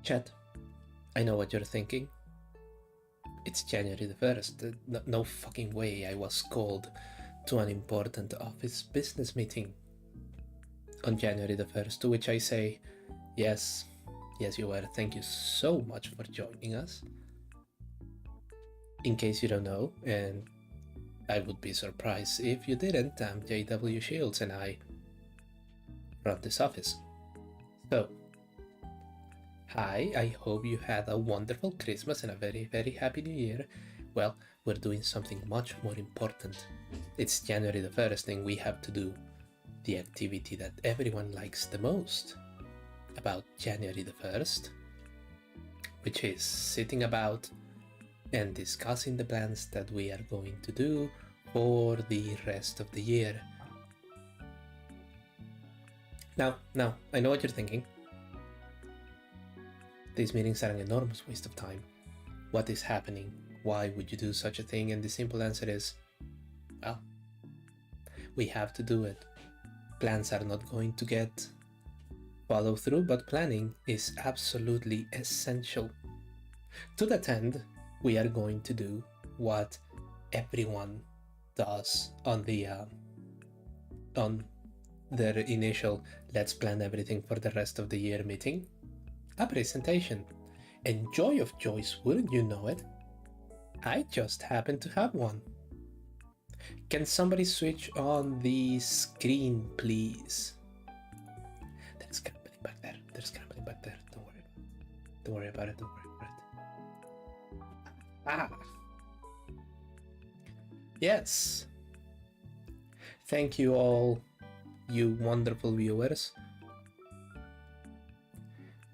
Chat, I know what you're thinking. It's January the 1st. No fucking way I was called to an important office business meeting on January the 1st, to which I say, yes, you were. Thank you so much for joining us. In case you don't know, and I would be surprised if you didn't, I'm JW Shields and I run this office. So, hi, I hope you had a wonderful Christmas and a very, very happy New Year. Well, we're doing something much more important. It's January the 1st and we have to do the activity that everyone likes the most about January the 1st, which is sitting about and discussing the plans that we are going to do for the rest of the year. Now, I know what you're thinking. These meetings are an enormous waste of time. What is happening? Why would you do such a thing? And the simple answer is, well, we have to do it. Plans are not going to get followed through, but planning is absolutely essential. To that end, we are going to do what everyone does on their initial let's plan everything for the rest of the year meeting. A presentation. And joy of joys, wouldn't you know it? I just happen to have one. Can somebody switch on the screen, please? There's scrambling back there. Don't worry about it. Ah. Yes. Thank you all, you wonderful viewers.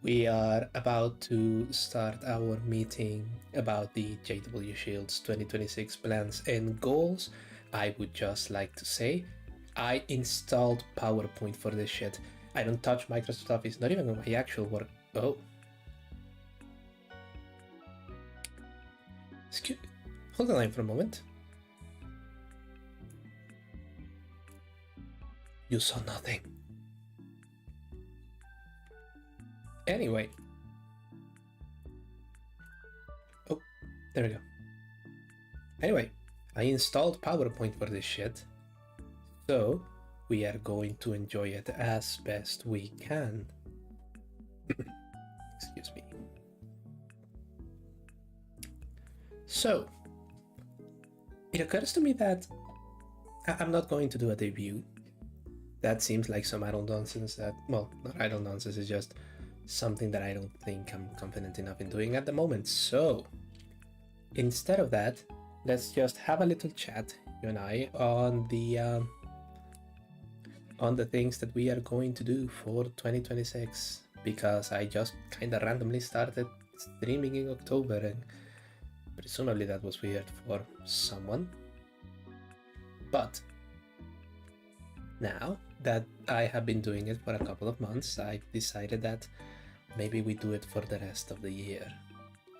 We are about to start our meeting about the JW Shields 2026 plans and goals. I would just like to say, I installed PowerPoint for this shit. I don't touch Microsoft Office, not even on my actual work. Oh. Hold the line for a moment. You saw nothing. Anyway. Oh, there we go. Anyway, I installed PowerPoint for this shit. So, we are going to enjoy it as best we can. Excuse me. So, it occurs to me that I'm not going to do a debut. That seems like some idle nonsense that, well, not idle nonsense, it's just something that I don't think I'm confident enough in doing at the moment. So, instead of that, let's just have a little chat, you and I, on the things that we are going to do for 2026, because I just kind of randomly started streaming in October and presumably that was weird for someone. But now that I have been doing it for a couple of months, I decided that maybe we do it for the rest of the year.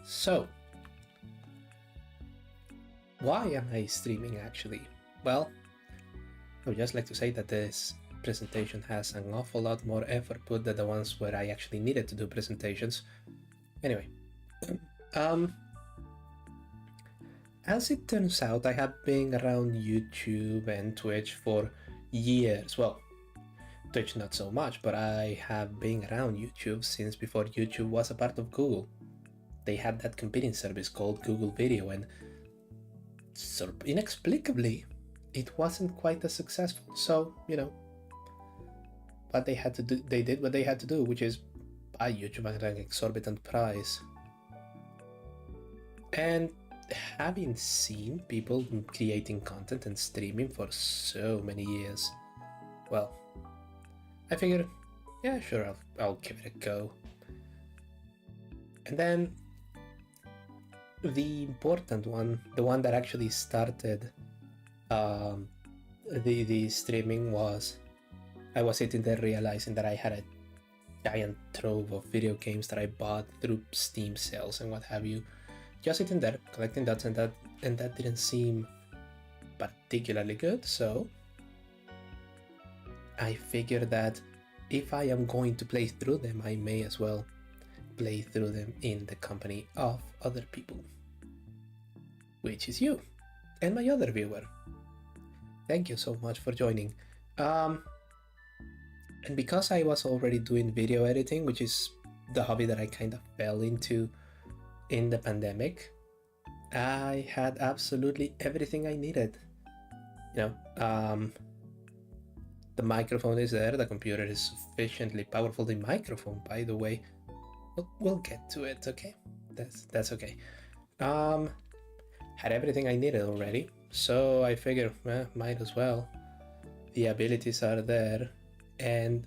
So, why am I streaming actually? Well, I would just like to say that this presentation has an awful lot more effort put than the ones where I actually needed to do presentations. Anyway, as it turns out, I have been around YouTube and Twitch for years. Well, Twitch not so much, but I have been around YouTube since before YouTube was a part of Google. They had that competing service called Google Video, and inexplicably, it wasn't quite as successful. So, you know, what they had to do, they did what they had to do, which is buy YouTube at an exorbitant price. And having seen people creating content and streaming for so many years, well, I figured, yeah, sure, I'll give it a go. And then the important one, the one that actually started the streaming, was I was sitting there realizing that I had a giant trove of video games that I bought through Steam sales and what have you, just sitting there collecting dots, and that didn't seem particularly good. So I figured that if I am going to play through them, I may as well play through them in the company of other people, which is you and my other viewer. Thank you so much for joining. And because I was already doing video editing, which is the hobby that I kind of fell into in the pandemic, I had absolutely everything I needed. The microphone is there, the computer is sufficiently powerful. The microphone, by the way, we'll get to it, okay? That's okay. Had everything I needed already, so I figured, might as well. The abilities are there, and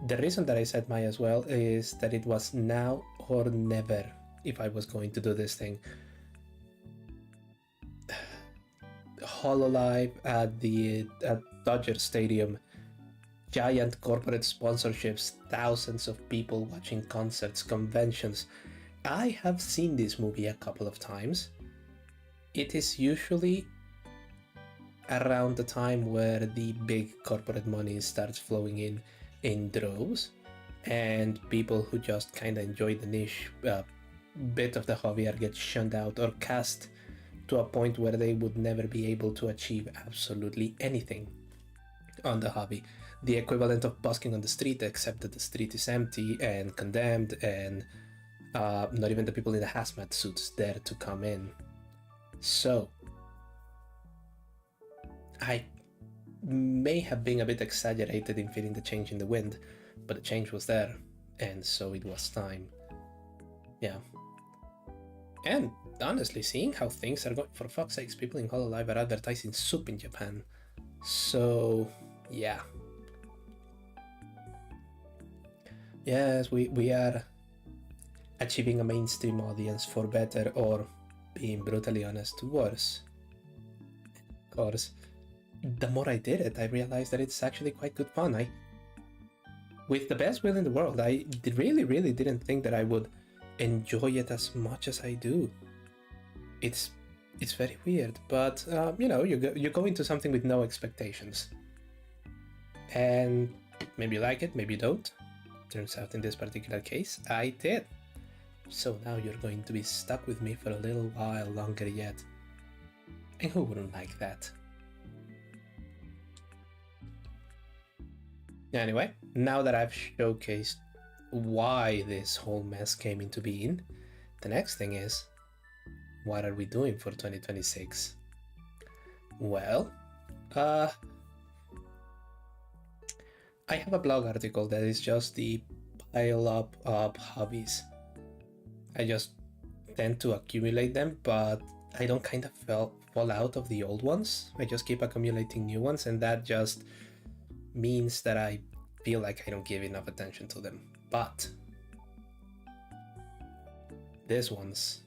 the reason that I said might as well is that it was now or never if I was going to do this thing. HoloLive at Dodger Stadium, giant corporate sponsorships, thousands of people watching concerts, conventions. I have seen this movie a couple of times. It is usually around the time where the big corporate money starts flowing in droves, and people who just kind of enjoy the niche bit of the hobby are get shunned out or cast to a point where they would never be able to achieve absolutely anything on the hobby. The equivalent of busking on the street, except that the street is empty and condemned, and not even the people in the hazmat suits there to come in. So I may have been a bit exaggerated in feeling the change in the wind, but the change was there, and so it was time. Yeah. And honestly, seeing how things are going, for fuck's sakes, people in HoloLive are advertising soup in Japan. So, yeah. Yes, we are achieving a mainstream audience, for better or, being brutally honest, worse. Of course, the more I did it, I realized that it's actually quite good fun. With the best will in the world, I really didn't think that I would enjoy it as much as I do. It's very weird, but you go into something with no expectations, and maybe you like it, maybe you don't. Turns out in this particular case, I did. So now you're going to be stuck with me for a little while longer yet. And who wouldn't like that? Anyway, now that I've showcased why this whole mess came into being, the next thing is, what are we doing for 2026? Well, I have a blog article that is just the pile up of hobbies. I just tend to accumulate them, but I don't kind of fall out of the old ones. I just keep accumulating new ones, and that just means that I feel like I don't give enough attention to them. But these ones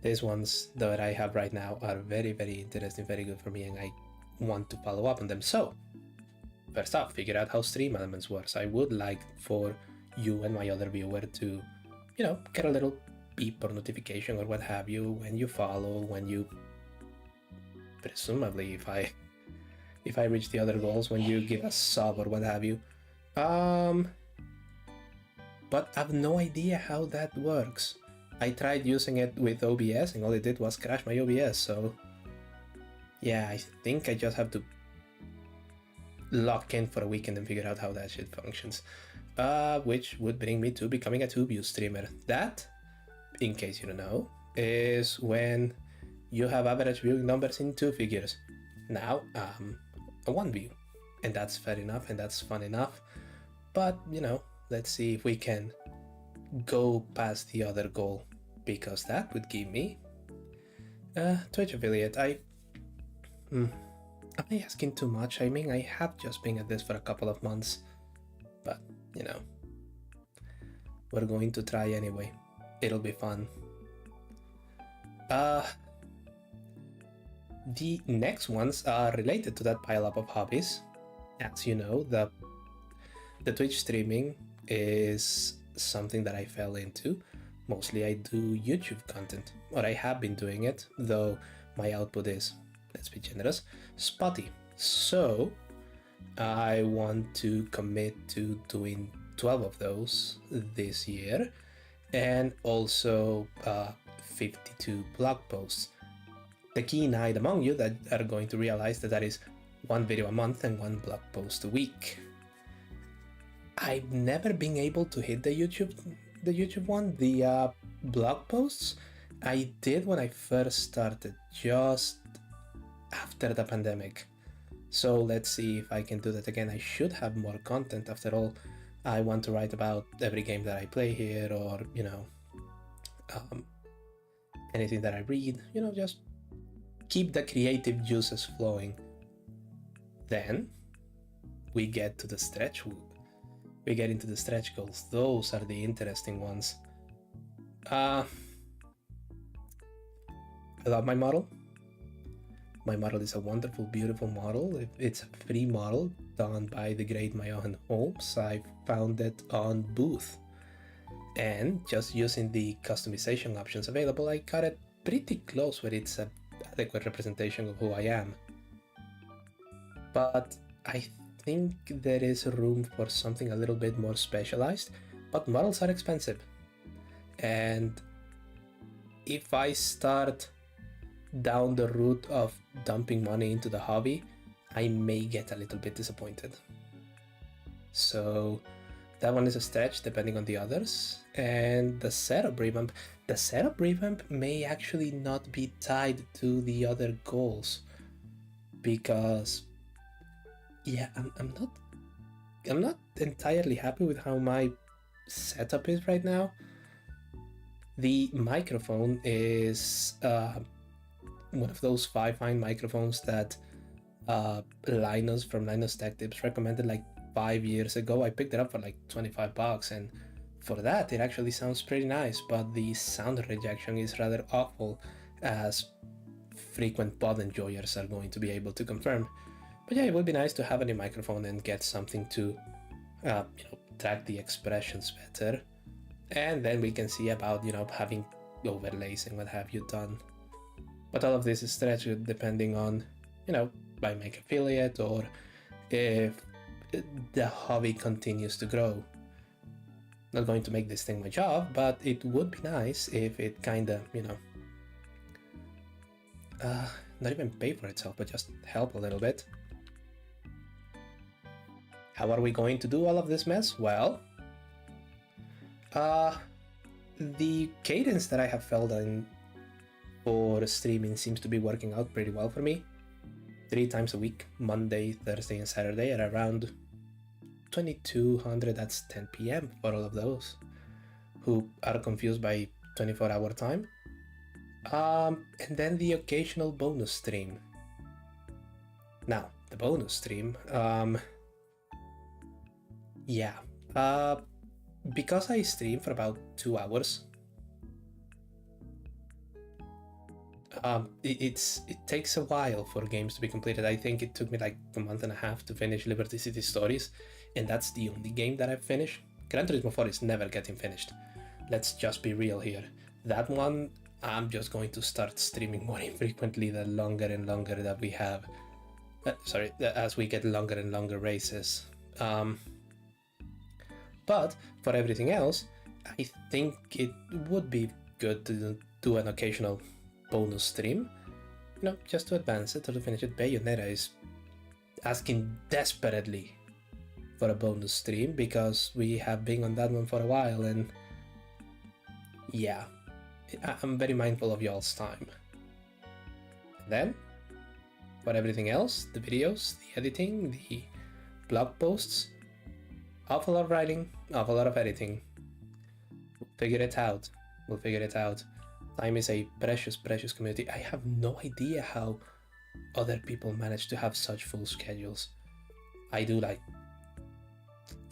that I have right now are very interesting, very good for me, and I want to follow up on them. So first off, figure out how Stream Elements works. I would like for you and my other viewer to, get a little beep or notification or what have you when you follow, when you, presumably if I reach the other goals, when you give a sub or what have you. But I have no idea how that works. I tried using it with OBS and all it did was crash my OBS, so yeah, I think I just have to lock in for a weekend and figure out how that shit functions. Which would bring me to becoming a 2-view streamer. That, in case you don't know, is when you have average viewing numbers in 2 figures. Now, a 1 view. And that's fair enough and that's fun enough. But, let's see if we can go past the other goal, because that would give me Twitch affiliate. Am I asking too much? I mean, I have just been at this for a couple of months, but we're going to try anyway. It'll be fun. The next ones are related to that pile up of hobbies. As you know, the Twitch streaming is something that I fell into. Mostly I do YouTube content, or I have been doing it, though my output is, let's be generous, spotty. So I want to commit to doing 12 of those this year, and also 52 blog posts. The keen-eyed among you that are going to realize that that is one video a month and one blog post a week. I've never been able to hit the YouTube one, the blog posts. I did when I first started, just after the pandemic. So let's see if I can do that again. I should have more content. After all, I want to write about every game that I play here, or anything that I read, just keep the creative juices flowing. Then we get to the stretch. We get into the stretch goals. Those are the interesting ones. I love my model. My model is a wonderful, beautiful model. It's a free model done by the great MyohanHolmes. I found it on Booth. And just using the customization options available, I got it pretty close where it's an adequate representation of who I am. But I think there is room for something a little bit more specialized, but models are expensive. And if I start down the route of dumping money into the hobby, I may get a little bit disappointed. So that one is a stretch depending on the others. And the setup revamp may actually not be tied to the other goals, because yeah, I'm not entirely happy with how my setup is right now. The microphone is one of those Fi-Fine microphones that Linus from Linus Tech Tips recommended like 5 years ago. I picked it up for like $25, and for that it actually sounds pretty nice, but the sound rejection is rather awful, as frequent pod enjoyers are going to be able to confirm. But yeah, it would be nice to have a new microphone and get something to track the expressions better, and then we can see about having overlays and what have you done. But all of this is stretched depending on if I make affiliate or if the hobby continues to grow. Not going to make this thing my job, but it would be nice if it kinda not even pay for itself, but just help a little bit. How are we going to do all of this mess? Well, the cadence that I have felt in for streaming seems to be working out pretty well for me. 3 times a week, Monday, Thursday, and Saturday at around 2200, that's 10 p.m. for all of those who are confused by 24-hour time. And then the occasional bonus stream. Now, the bonus stream, because I stream for about 2 hours, it takes a while for games to be completed. I think it took me like a month and a half to finish Liberty City Stories, and that's the only game that I've finished. Gran Turismo 4 is never getting finished. Let's just be real here. That one, I'm just going to start streaming more infrequently the longer and longer that we have. As we get longer and longer races. But for everything else, I think it would be good to do an occasional bonus stream, just to advance it or to finish it. Bayonetta is asking desperately for a bonus stream because we have been on that one for a while, and yeah, I'm very mindful of y'all's time. And then, for everything else, the videos, the editing, the blog posts, awful lot of writing, awful lot of editing. We'll figure it out. Time is a precious, precious community. I have no idea how other people manage to have such full schedules. I do like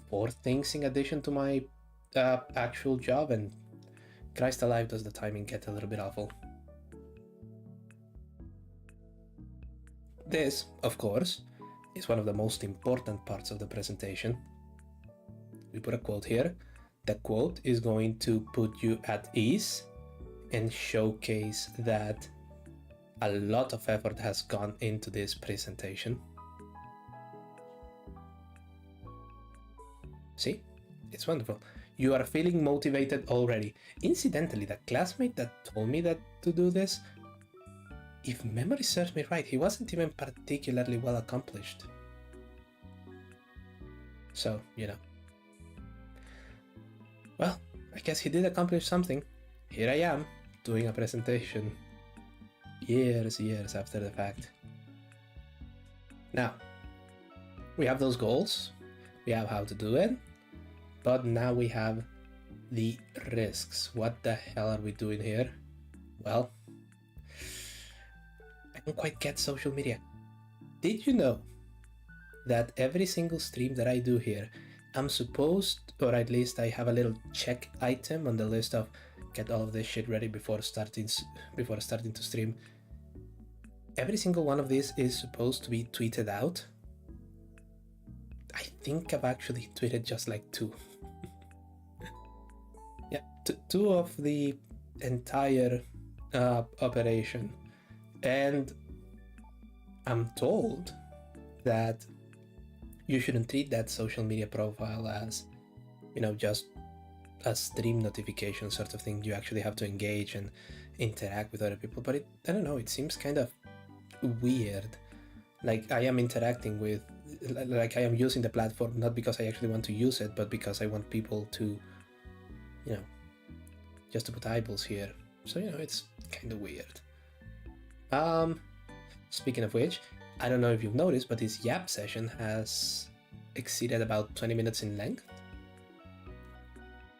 4 things in addition to my actual job, and Christ alive, does the timing get a little bit awful. This, of course, is one of the most important parts of the presentation. We put a quote here. The quote is going to put you at ease and showcase that a lot of effort has gone into this presentation. See? It's wonderful. You are feeling motivated already. Incidentally, the classmate that told me that to do this, if memory serves me right, he wasn't even particularly well accomplished. So, you know. Well, I guess he did accomplish something. Here I am, doing a presentation. Years after the fact. Now, we have those goals, we have how to do it, but now we have the risks. What the hell are we doing here? Well, I don't quite get social media. Did you know that every single stream that I do here, I'm supposed, or at least I have a little check item on the list of get all of this shit ready before starting to stream. Every single one of these is supposed to be tweeted out. I think I've actually tweeted just like 2. Yeah, 2 of the entire operation. And I'm told that you shouldn't treat that social media profile as, you know, just a stream notification sort of thing. You actually have to engage and interact with other people. But I don't know, it seems kind of weird. Like I am interacting with, like I am using the platform not because I actually want to use it, but because I want people to, you know, just to put eyeballs here. So, you know, it's kind of weird. Speaking of which, I don't know if you've noticed, but this Yap session has exceeded about 20 minutes in length.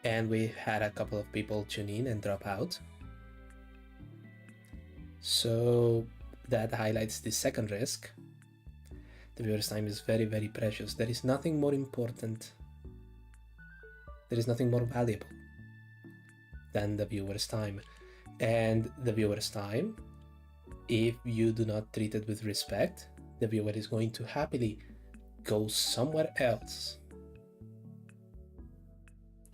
And we had a couple of people tune in and drop out. So that highlights the second risk. The viewer's time is very, very precious. There is nothing more important. There is nothing more valuable than the viewer's time. And the viewer's time, if you do not treat it with respect, the viewer is going to happily go somewhere else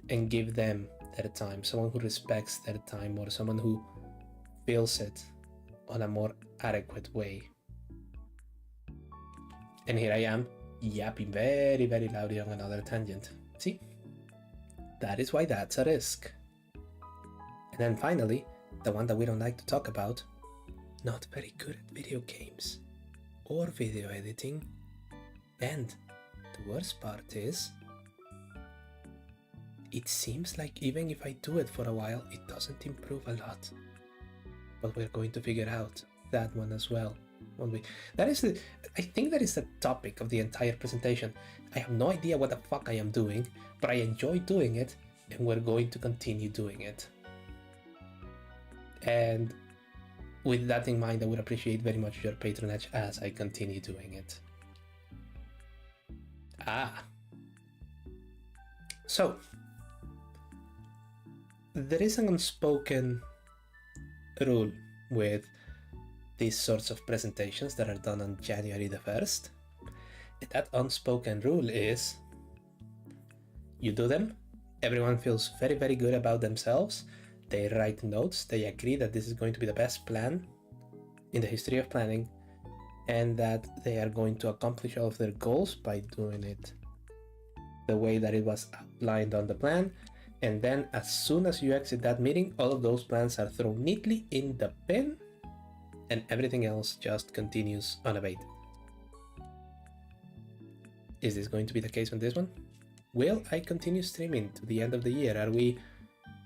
and give them their time. Someone who respects their time, or someone who feels it on a more adequate way. And here I am, yapping very, very loudly on another tangent. See? That is why that's a risk. And then finally, the one that we don't like to talk about, not very good at video games or video editing. And the worst part is, it seems like even if I do it for a while, it doesn't improve a lot. But we're going to figure out that one as well. I think that is the topic of the entire presentation. I have no idea what the fuck I am doing, but I enjoy doing it, and we're going to continue doing it. And with that in mind, I would appreciate very much your patronage as I continue doing it. So there is an unspoken rule with these sorts of presentations that are done on January the 1st. And that unspoken rule is, you do them, everyone feels very, very good about themselves, they write notes, they agree that this is going to be the best plan in the history of planning, and that they are going to accomplish all of their goals by doing it the way that it was outlined on the plan. And then as soon as you exit that meeting, all of those plans are thrown neatly in the bin, and everything else just continues unabated. Is this going to be the case on this one? Will I continue streaming to the end of the year? Are we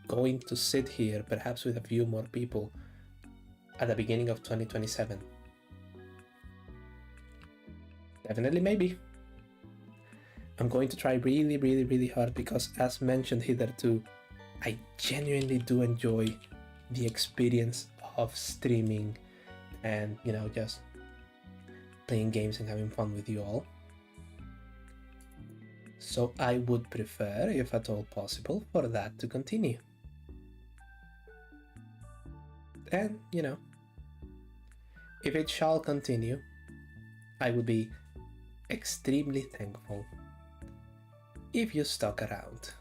going to sit here, perhaps with a few more people, at the beginning of 2027? Definitely maybe. I'm going to try really, really, really hard because, as mentioned hitherto, I genuinely do enjoy the experience of streaming and, you know, just playing games and having fun with you all. So I would prefer, if at all possible, for that to continue. And, you know, if it shall continue, I would be extremely thankful if you stuck around.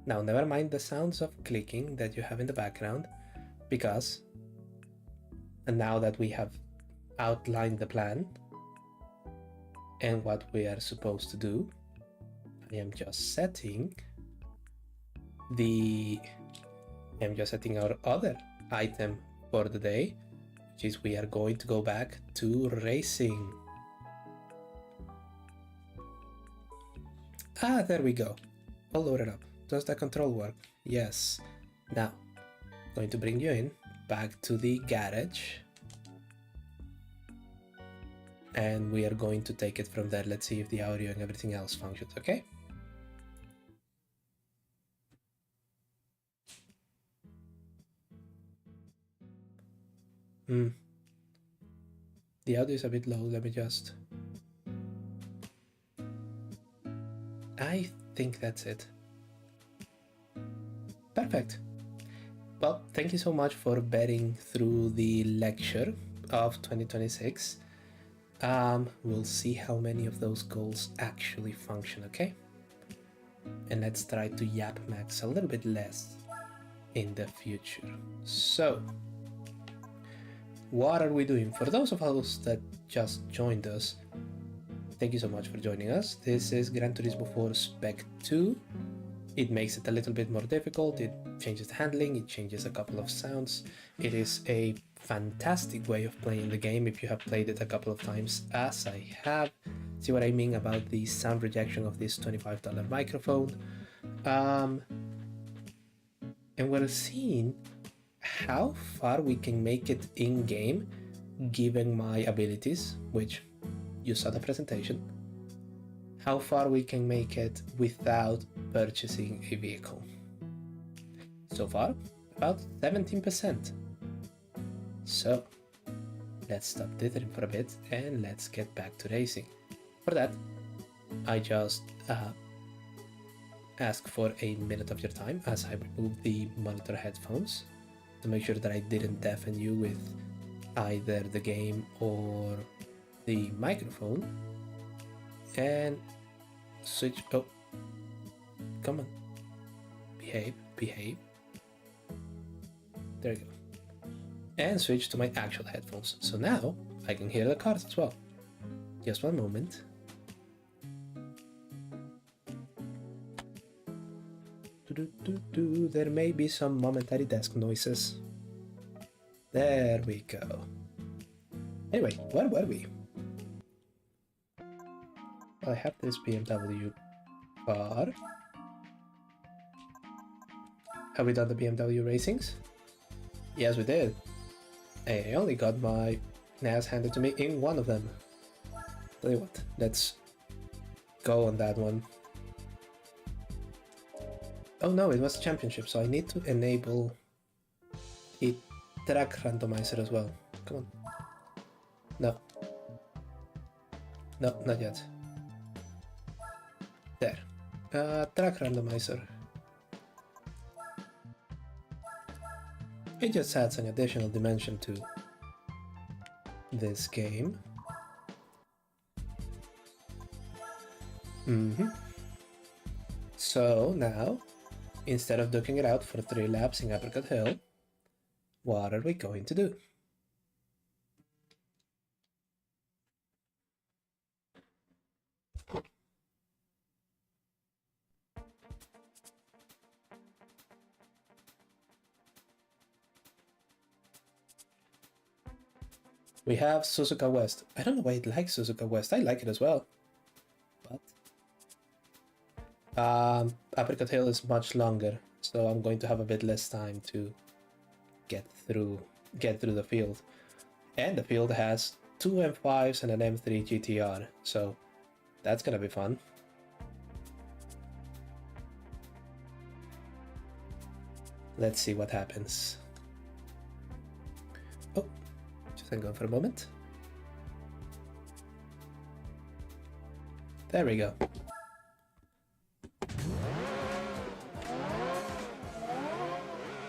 Now, never mind the sounds of clicking that you have in the background, because, and now that we have outlined the plan and what we are supposed to do, I am just setting our other item for the day, which is we are going to go back to racing. Ah, there we go. All loaded up. Does the control work? Yes. Now, going to bring you in back to the garage. And we are going to take it from there. Let's see if the audio and everything else functions, okay? The audio is a bit low. Let me just... I think that's it. Perfect. Well, thank you so much for bearing through the lecture of 2026. We'll see how many of those goals actually function, okay? And let's try to yap max a little bit less in the future. So, what are we doing? For those of us that just joined us, thank you so much for joining us. This is Gran Turismo 4 Spec 2. It makes it a little bit more difficult. It changes the handling, it changes a couple of sounds. It is a fantastic way of playing the game if you have played it a couple of times, as I have. See what I mean about the sound rejection of this $25 microphone. And we're seeing how far we can make it in-game given my abilities, which you saw the presentation. How far we can make it without purchasing a vehicle. So far, about 17%. So, let's stop dithering for a bit and let's get back to racing. For that, I just ask for a minute of your time as I remove the monitor headphones to make sure that I didn't deafen you with either the game or the microphone. And switch. Oh, come on. Behave. There you go. And switch to my actual headphones. So now I can hear the cars as well. Just one moment. There may be some momentary desk noises. There we go. Anyway, where were we? I have this BMW car. Have we done the BMW racings? Yes, we did. I only got my NAS handed to me in one of them. Tell you what, let's go on that one. Oh no, it was championship, so I need to enable a track randomizer as well. Come on. No. No, not yet. There. Track randomizer. It just adds an additional dimension to this game. So now, instead of duking it out for 3 laps in Apricot Hill, what are we going to do? We have Suzuka West. I don't know why it likes Suzuka West. I like it as well. But Apricot Hill is much longer, so I'm going to have a bit less time to get through the field. And the field has 2 M5s and an M3 GTR, so that's gonna be fun. Let's see what happens. Oh, just hang on for a moment. There we go.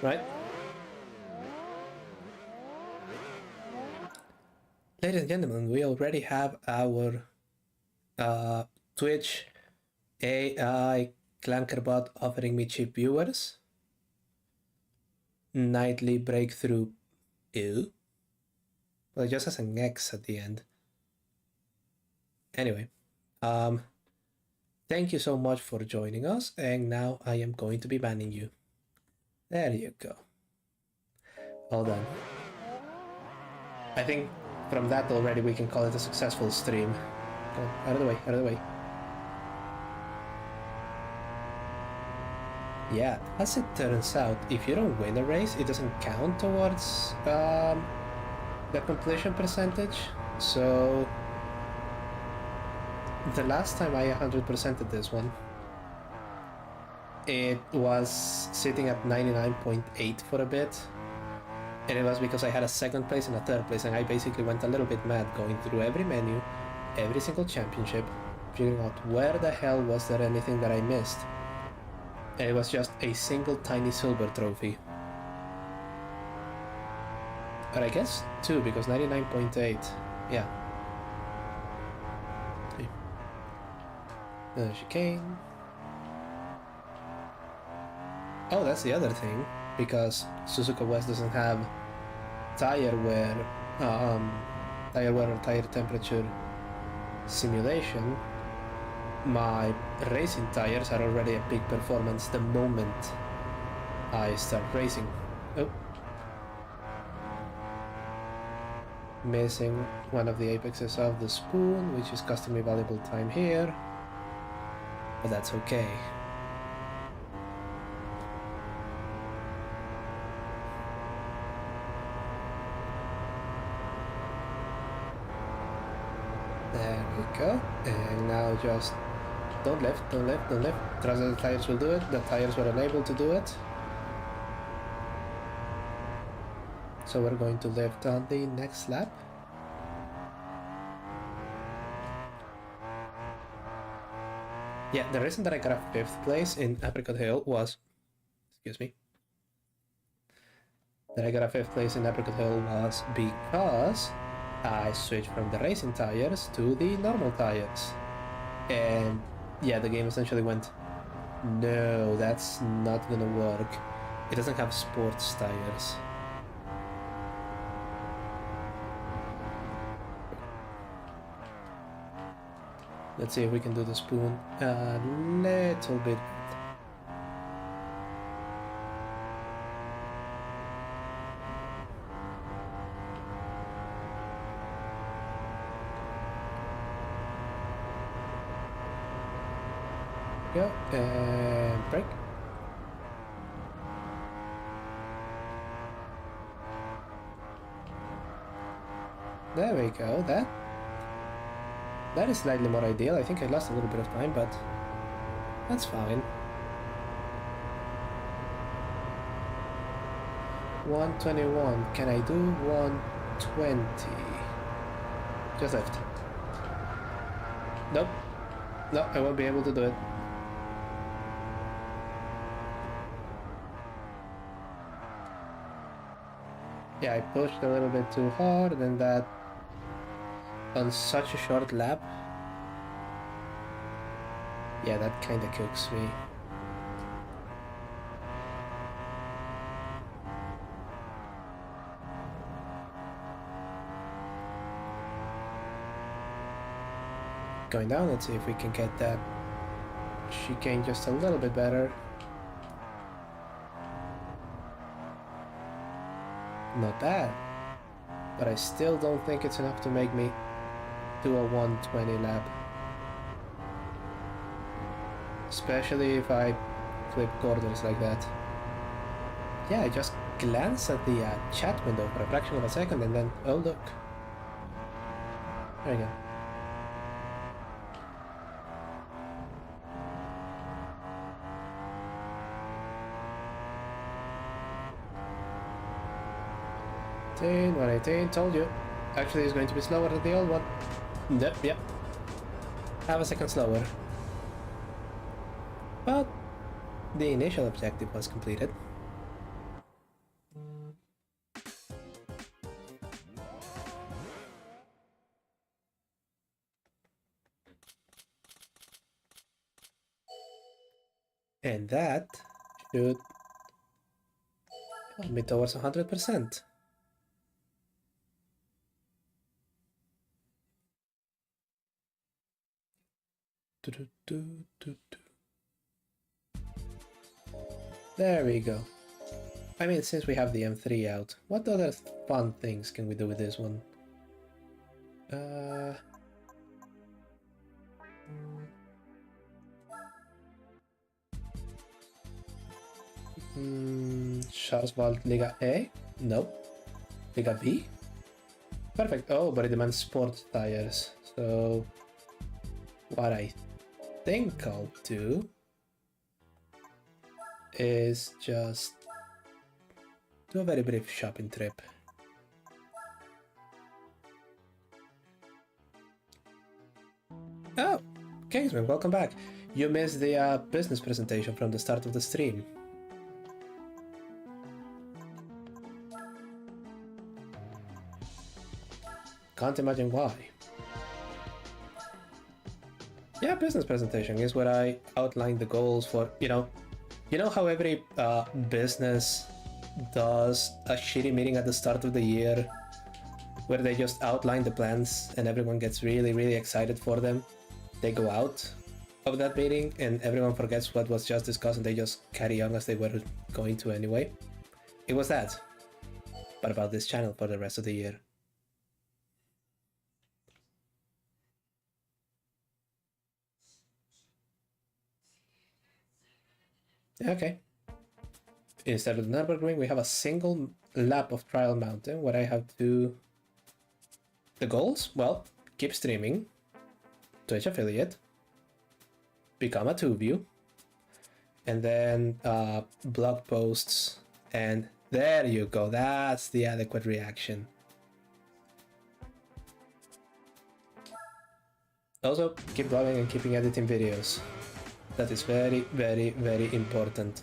Right? Ladies and gentlemen, we already have our Twitch AI Clankerbot offering me cheap viewers. Nightly breakthrough. Ew. Well, it just has an X at the end. Anyway, Thank you so much for joining us, and now I am going to be banning you. There you go. All done. I think from that already we can call it a successful stream. Come on, out of the way, out of the way. Yeah, as it turns out, if you don't win a race, it doesn't count towards the completion percentage. So the last time I 100%ed this one, it was sitting at 99.8 for a bit. And it was because I had a second place and a third place, and I basically went a little bit mad going through every menu, every single championship, figuring out where the hell was there anything that I missed. And it was just a single tiny silver trophy. But I guess 2, because 99.8, yeah. Okay. Another chicane. Oh, that's the other thing, because Suzuka West doesn't have tire wear or tire temperature simulation. My racing tires are already a big performance the moment I start racing. Oh. Missing one of the apexes of the spoon, which is costing me valuable time here. But that's okay. There we go. And now just don't lift, don't lift, don't lift. Trust that the tires will do it. The tires were unable to do it. So we're going to lift on the next lap. Yeah, the reason that I got a 5th place in Apricot Hill was, excuse me, that I got a 5th place in Apricot Hill was because I switched from the racing tires to the normal tires. And yeah, the game essentially went, no, that's not gonna work. It doesn't have sports tires. Let's see if we can do the spoon a little bit. Go, and brake. There we go, that is slightly more ideal. I think I lost a little bit of time, but that's fine. 121. Can I do 120? Just left. Nope. No, I won't be able to do it. Yeah, I pushed a little bit too hard, and that on such a short lap. Yeah, that kinda cooks me. Going down, let's see if we can get that chicane just a little bit better. Not bad, but I still don't think it's enough to make me do a 120 lap. Especially if I flip corners like that. Yeah, I just glance at the chat window for a fraction of a second and then, oh look. There we go. One 118, told you. Actually, it's going to be slower than the old one. Yep. Half a second slower. But the initial objective was completed. And that should help me towards 100%. There we go. I mean, since we have the M3 out, what other fun things can we do with this one? Schwarzwald Liga A? No. Liga B? Perfect. Oh, but it demands sport tires. So what I think I'll do is just do a very brief shopping trip. Oh, Kingsman, welcome back. You missed the business presentation from the start of the stream. Can't imagine why. Yeah, business presentation is where I outline the goals for, you know how every business does a shitty meeting at the start of the year where they just outline the plans and everyone gets really, really excited for them. They go out of that meeting and everyone forgets what was just discussed and they just carry on as they were going to anyway. It was that, but about this channel for the rest of the year. Okay. Instead of the Nürburgring, we have a single lap of Trial Mountain where I have to... The goals? Well, keep streaming, Twitch affiliate, become a 2view, and then blog posts, and there you go, that's the adequate reaction. Also, keep blogging and keeping editing videos. That is very, very, very important.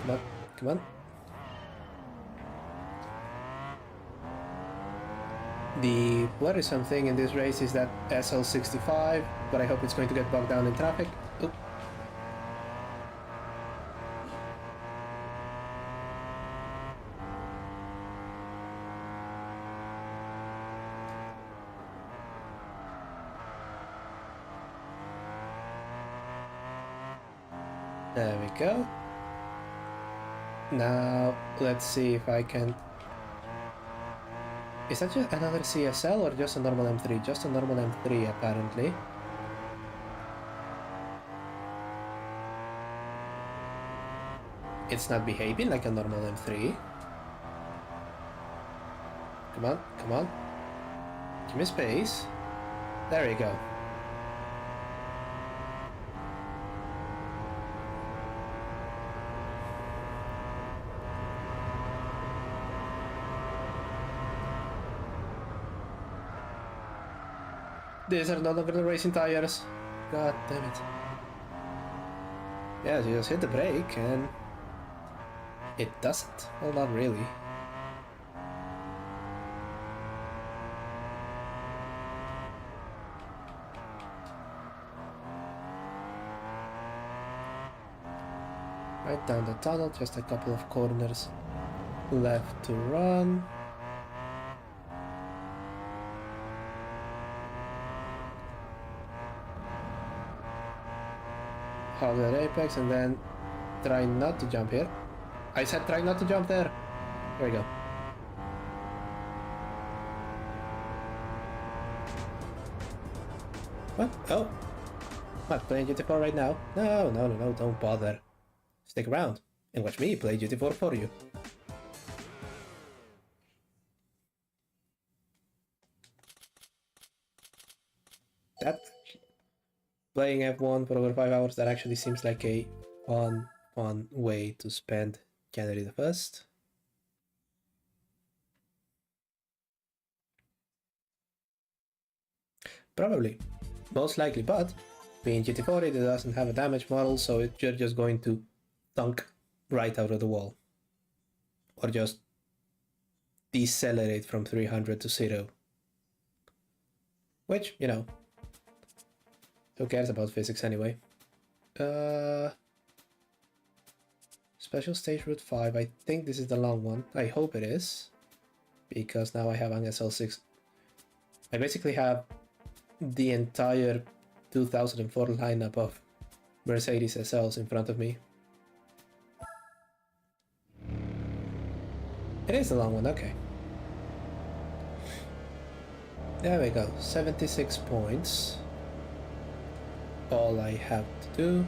Come on, come on. The worrisome thing in this race is that SL65, but I hope it's going to get bogged down in traffic. Oh. There we go. Now, let's see if I can... Is that just another CSL or just a normal M3? Just a normal M3, apparently. It's not behaving like a normal M3. Come on, come on. Give me space. There you go. These are no longer the racing tires. God damn it. Yeah, you just hit the brake and it doesn't. Well, not really. Right down the tunnel, just a couple of corners left to run. Hold that apex and then try not to jump here. I said try not to jump there. There we go. What? Oh. What, playing GT4 right now? No, no, no, no, don't bother. Stick around and watch me play GT4 for you. That... Playing F1 for over 5 hours, that actually seems like a fun way to spend January the 1st. Probably. Most likely, but being GT4, it doesn't have a damage model, so you're just going to thunk right out of the wall. Or just decelerate from 300 to 0. Which, you know, who cares about physics anyway? Special stage route 5, I think this is the long one. I hope it is. Because now I have an SL6. I basically have the entire 2004 lineup of Mercedes SLs in front of me. It is a long one, okay. There we go, 76 points. All I have to do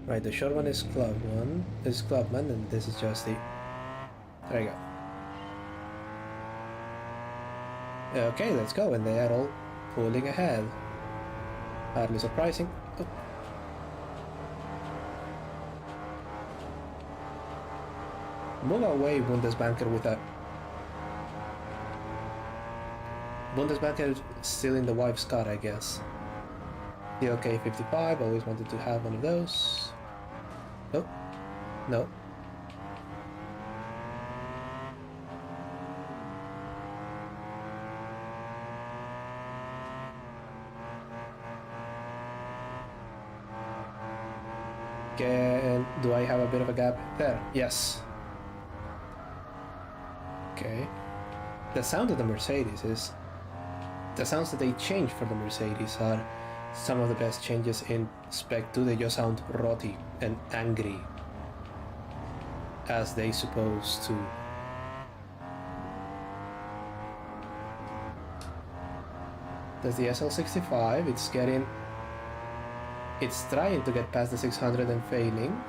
right, the short one is Clubman, and this is just the... There you go. Okay, let's go, and they are all pulling ahead. Hardly surprising. Oh. Move away, Bundesbanker, with that. Bundesbanker still in the wife's car, I guess. The OK 55, always wanted to have one of those. Oh, no. Okay, do I have a bit of a gap there? Yes. Okay. The sound of the Mercedes is... The sounds that they change for the Mercedes are some of the best changes in Spec 2. They just sound rotty and angry, as they supposed to. There's the SL65, it's trying to get past the 600 and failing.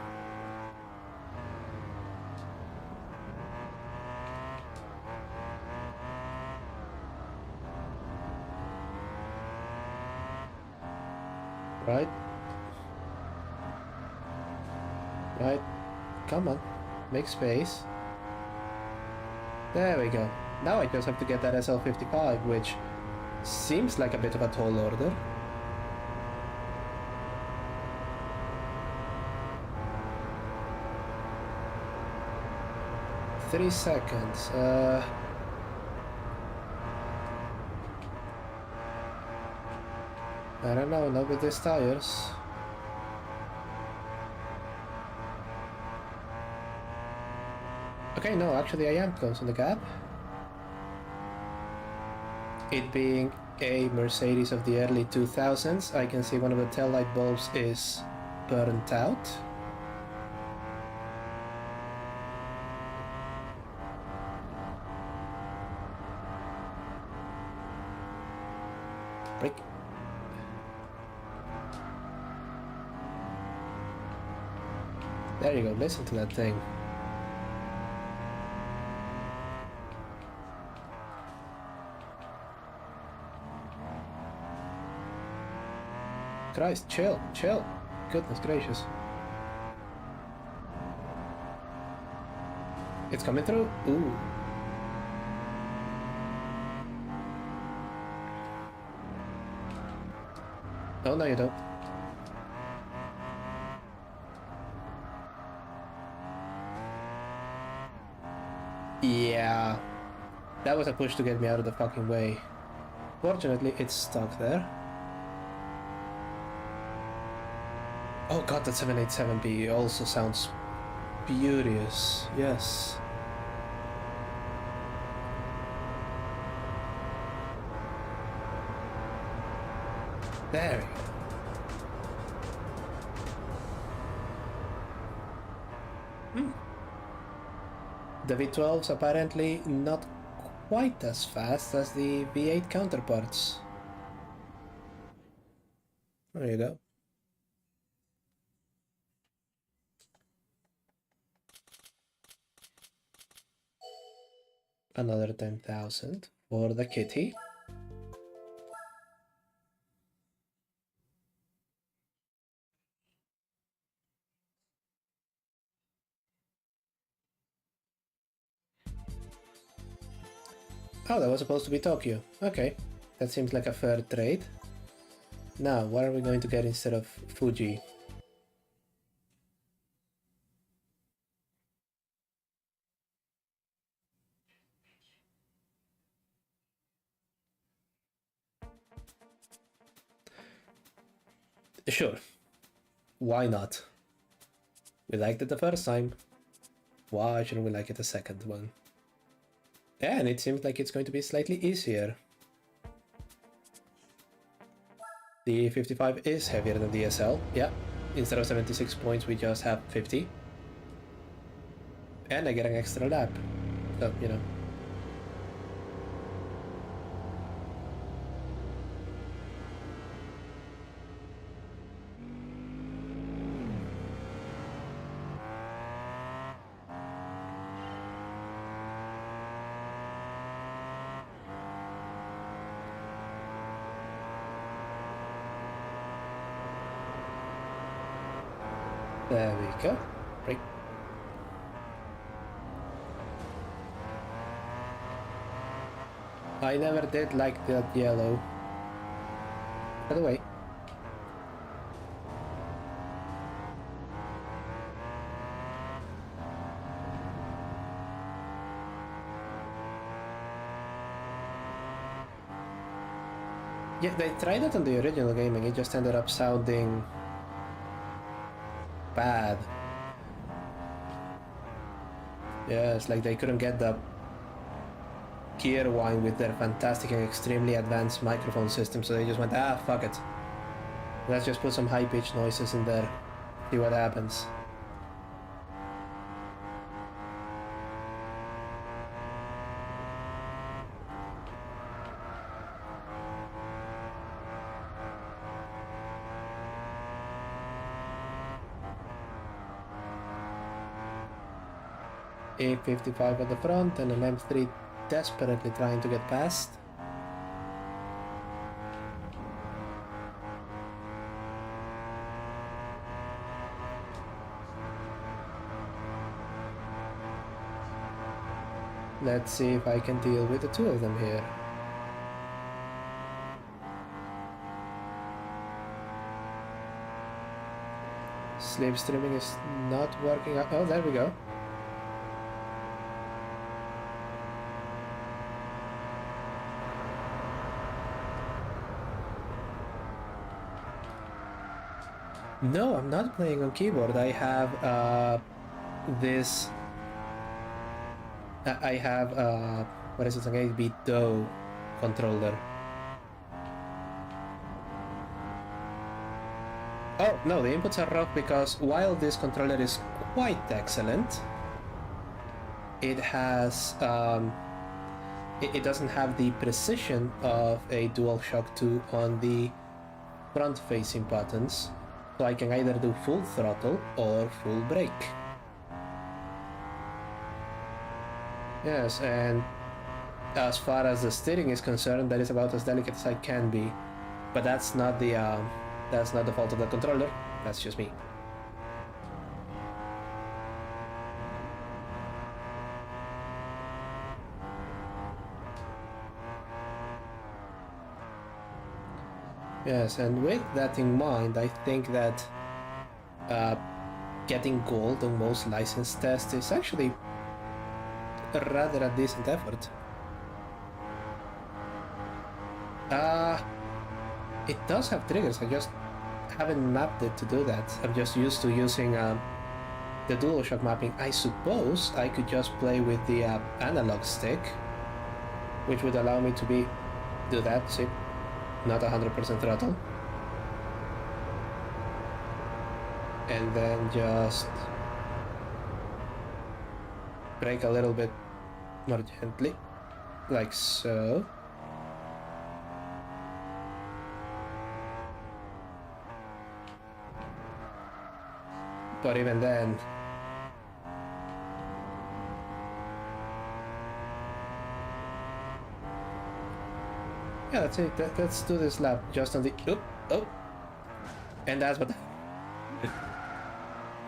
Right. Right. Come on. Make space. There we go. Now I just have to get that SL55, which seems like a bit of a tall order. Three seconds. I don't know, not with these tires. Okay, no, actually I am closing the gap. It being a Mercedes of the early 2000s, I can see one of the tail light bulbs is burnt out. Brake. There you go, listen to that thing. Christ, chill, chill. Goodness gracious. It's coming through? Ooh. Oh, no you don't. Yeah. That was a push to get me out of the fucking way. Fortunately, it's stuck there. Oh god, that 787B also sounds beauteous. Yes. There we go. The V12's apparently not quite as fast as the V8 counterparts. There you go. Another 10,000 for the kitty. Oh, that was supposed to be Tokyo. Okay, that seems like a fair trade. Now, what are we going to get instead of Fuji? Sure. Why not? We liked it the first time. Why shouldn't we like it the second one? And it seems like it's going to be slightly easier. The 55 is heavier than the SL, yeah. Instead of 76 points, we just have 50. And I get an extra lap. So, you know. There we go. Break. I never did like that yellow. By the way. Yeah, they tried it on the original game and it just ended up sounding bad. Yeah, it's like they couldn't get the gear wine with their fantastic and extremely advanced microphone system, so they just went, ah, fuck it. Let's just put some high-pitched noises in there, see what happens. A55 at the front and an M3 desperately trying to get past. Let's see if I can deal with the two of them here. Slipstreaming is not working out. Oh, there we go. No, I'm not playing on keyboard. I have this. I have what is it? An 8-bit DO controller. Oh no, the inputs are rough because while this controller is quite excellent, it has it doesn't have the precision of a DualShock 2 on the front-facing buttons. So I can either do full throttle or full brake. Yes, and as far as the steering is concerned, that is about as delicate as I can be. But that's not the fault of the controller. That's just me. Yes, and with that in mind, I think that getting gold on most license tests is actually rather a decent effort. It does have triggers, I just haven't mapped it to do that. I'm just used to using the DualShock mapping. I suppose I could just play with the analog stick, which would allow me to do that, see? Not 100% throttle. And then just brake a little bit more gently, like so. But even then, yeah, that's it. Let's do this lap just on the oh, and that's what.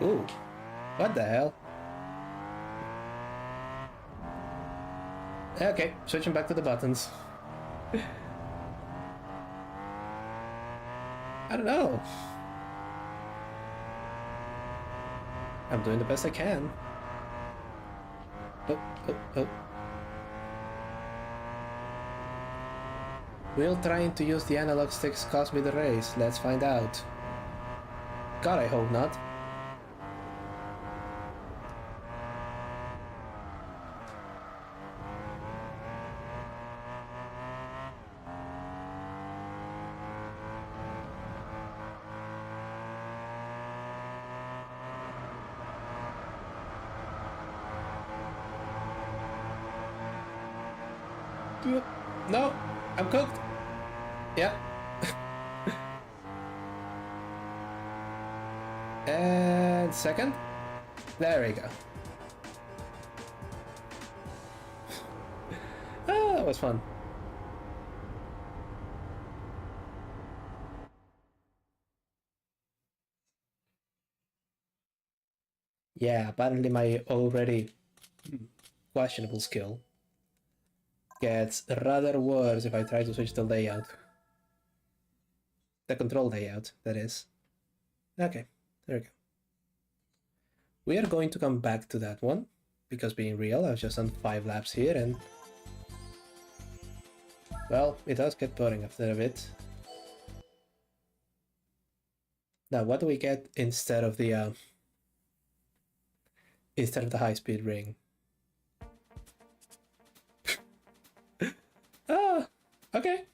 Ooh, what the hell? Okay, switching back to the buttons. I don't know. I'm doing the best I can. Oh. Will trying to use the analog sticks cost me the race? Let's find out. God, I hope not. No, I'm cooked. Yeah. And second. There we go. Ah, that was fun. Yeah, apparently my already questionable skill gets rather worse if I try to switch the layout. The control layout, that is. Okay, there we go. We are going to come back to that one, because being real, I've just done 5 laps here and... well, it does get boring after a bit. Now, what do we get instead of the high-speed ring? Ah, okay.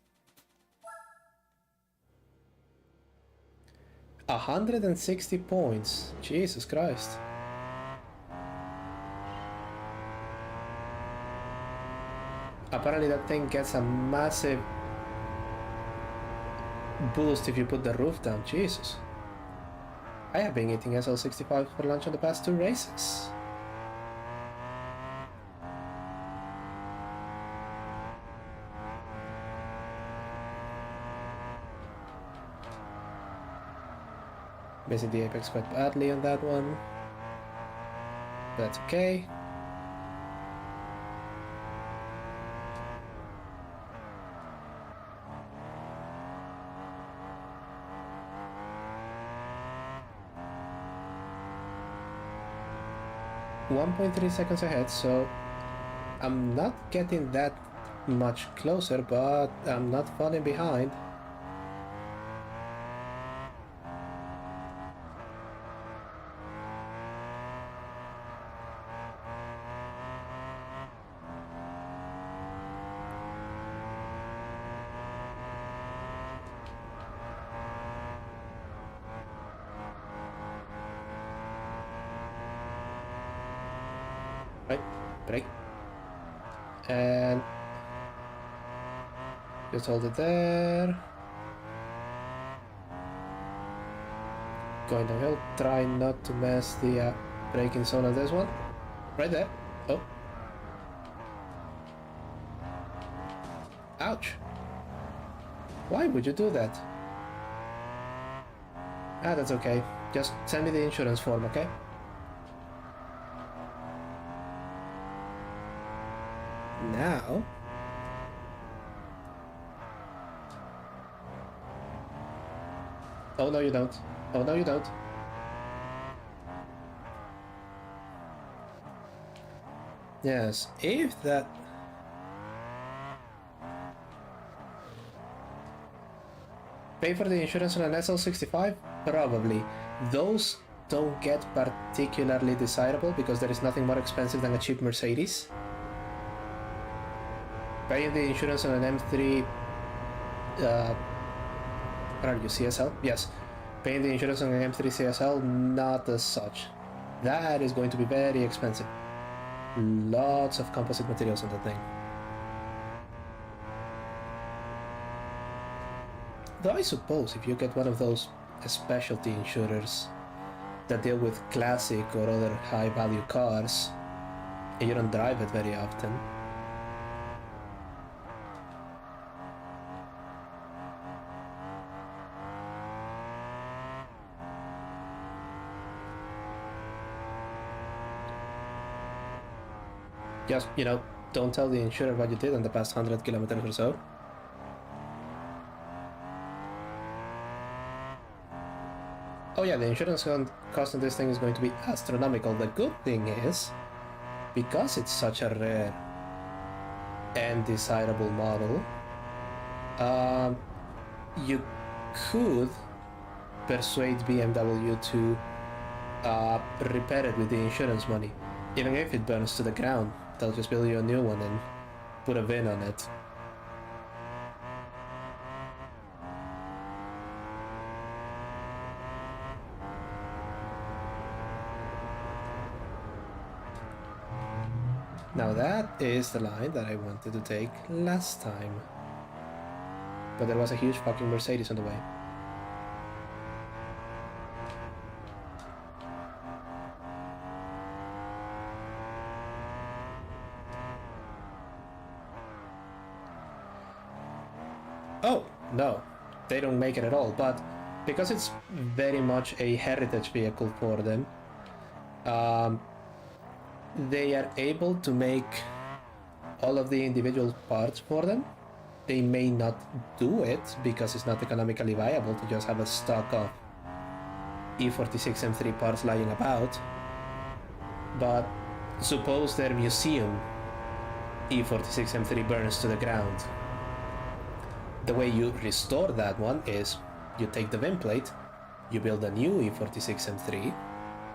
160 points. Jesus Christ. Apparently that thing gets a massive boost if you put the roof down. Jesus. I have been eating SL65 for lunch on the past 2 races. Missing the apex quite badly on that one. But that's okay. .3 seconds ahead, so I'm not getting that much closer, but I'm not falling behind. Right, break. And just hold it there. Going downhill, try not to mess the braking zone on this one. Right there. Oh. Ouch. Why would you do that? Ah, that's okay. Just send me the insurance form, okay? Now... oh no you don't. Oh no you don't. Yes, if that... pay for the insurance on an SL65? Probably. Those don't get particularly desirable because there is nothing more expensive than a cheap Mercedes. Paying the insurance on an M3... what are you, CSL? Yes. Paying the insurance on an M3 CSL, not as such. That is going to be very expensive. Lots of composite materials on that thing. Though I suppose if you get one of those specialty insurers that deal with classic or other high value cars and you don't drive it very often, just, you know, don't tell the insurer what you did on the past 100 kilometers or so. Oh yeah, the insurance cost on this thing is going to be astronomical. The good thing is, because it's such a rare and desirable model, you could persuade BMW to repair it with the insurance money. Even if it burns to the ground, they'll just build you a new one and put a VIN on it. Now that is the line that I wanted to take last time. But there was a huge fucking Mercedes on the way. Oh, no, they don't make it at all, but because it's very much a heritage vehicle for them, they are able to make all of the individual parts for them. They may not do it because it's not economically viable to just have a stock of E46 M3 parts lying about, but suppose their museum E46 M3 burns to the ground. The way you restore that one is you take the VIN plate, you build a new E46 M3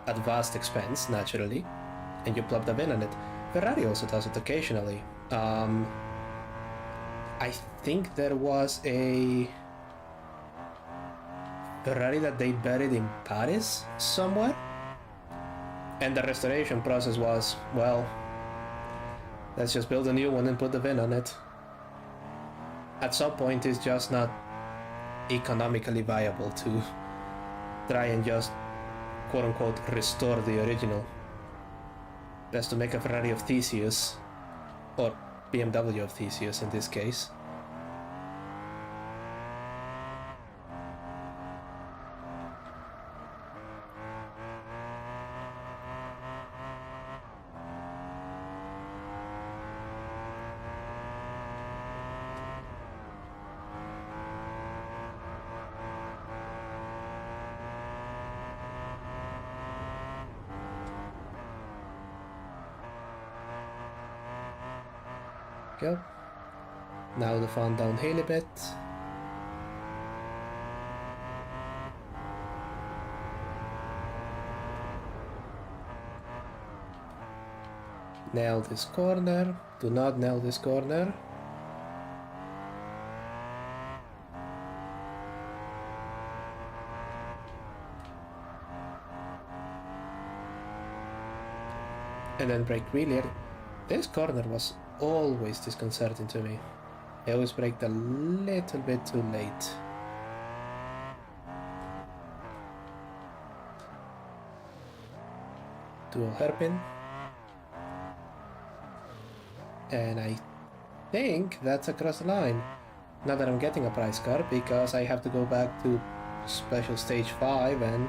at vast expense, naturally, and you plop the VIN on it. Ferrari also does it occasionally. I think there was a Ferrari that they buried in Paris somewhere, and the restoration process was, well, let's just build a new one and put the VIN on it. At some point it's just not economically viable to try and just quote-unquote restore the original. Best to make a Ferrari of Theseus, or BMW of Theseus in this case. Go. Now the fun downhill a bit. Nail this corner. Do not nail this corner. And then brake really early. This corner was always disconcerting to me. I always braked a little bit too late. Dual hairpin. And I think that's across the line. Not that I'm getting a prize car, because I have to go back to special stage 5 and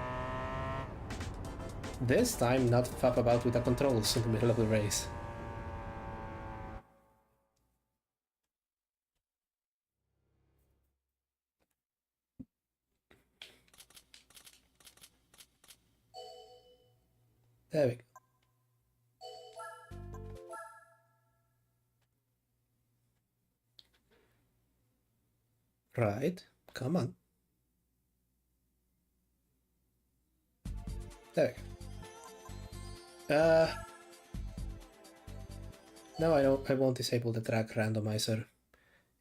this time not faff about with the controls in the middle of the race. There we go. Right, come on. There we go. No, I won't disable the track randomizer,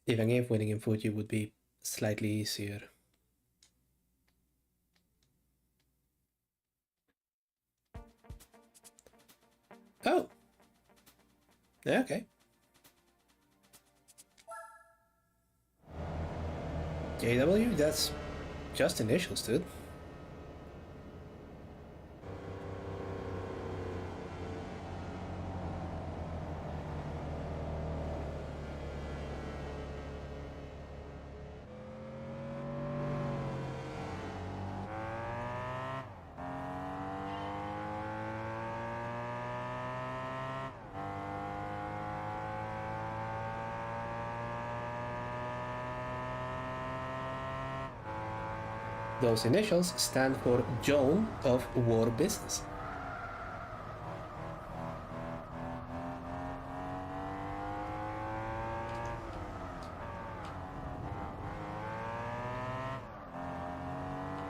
even if winning in Fuji would be slightly easier. Oh! Yeah, okay. JW, that's just initials, dude. Those initials stand for Joan of War Business.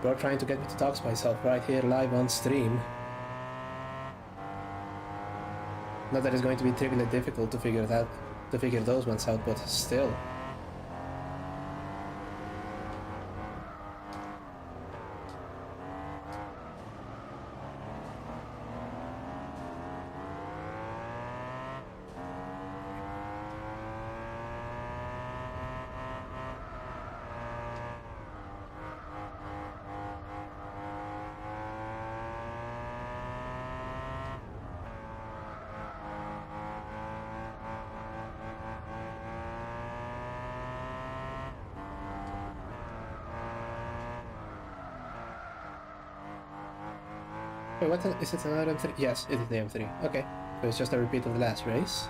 Bro trying to get me to dox myself right here live on stream. Not that it's going to be trivially difficult to figure those ones out, but still. Wait, what is it, another M3? Yes, it is the M3. Okay, so it's just a repeat of the last race.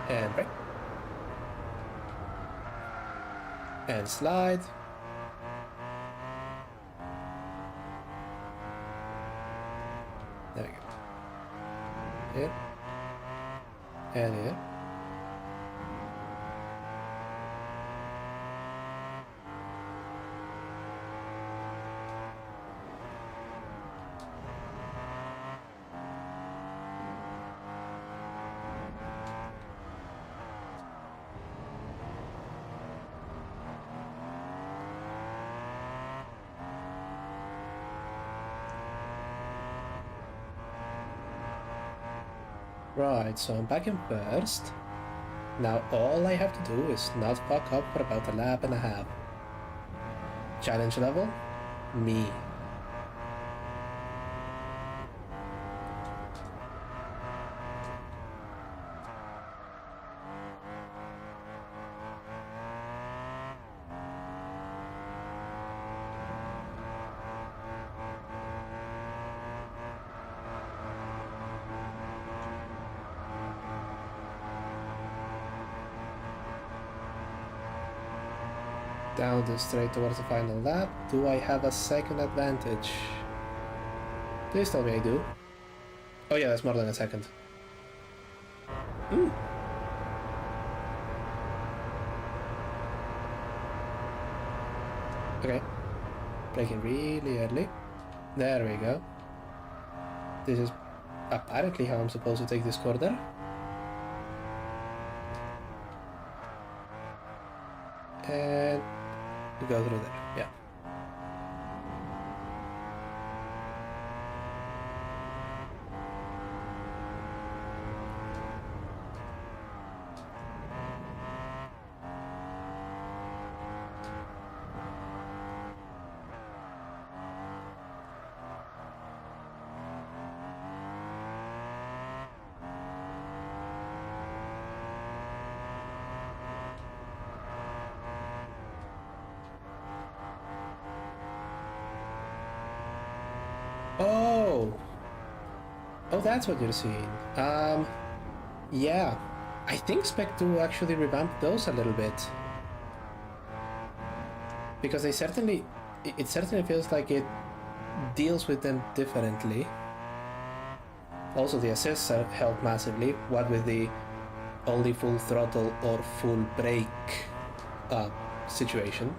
And brake. And slide. There we go. Here. And here. Right, so I'm back in first. Now all I have to do is not fuck up for about a lap and a half. Challenge level? Me. Down the straight towards the final lap. Do I have a second advantage? Please tell me I do. Oh yeah, that's more than a second. Okay. Braking really early. There we go. This is apparently how I'm supposed to take this corner. And we go through there, yeah. Oh, that's what you're seeing. Yeah. I think Spec 2 actually revamped those a little bit. Because it certainly feels like it deals with them differently. Also, the assists help massively, what with the only full throttle or full brake situation.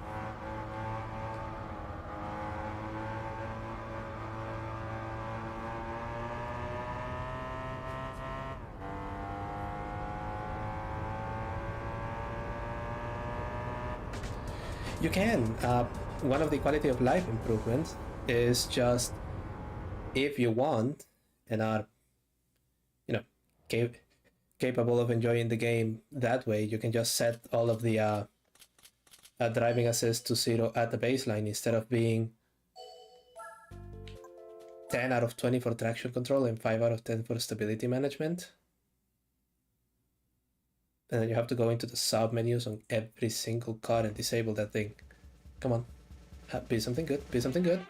You can. One of the quality of life improvements is just if you want and are, you know, capable of enjoying the game that way, you can just set all of the driving assist to 0 at the baseline instead of being 10 out of 20 for traction control and 5 out of 10 for stability management. And then you have to go into the sub menus on every single car and disable that thing. Come on. Be something good. Be something good.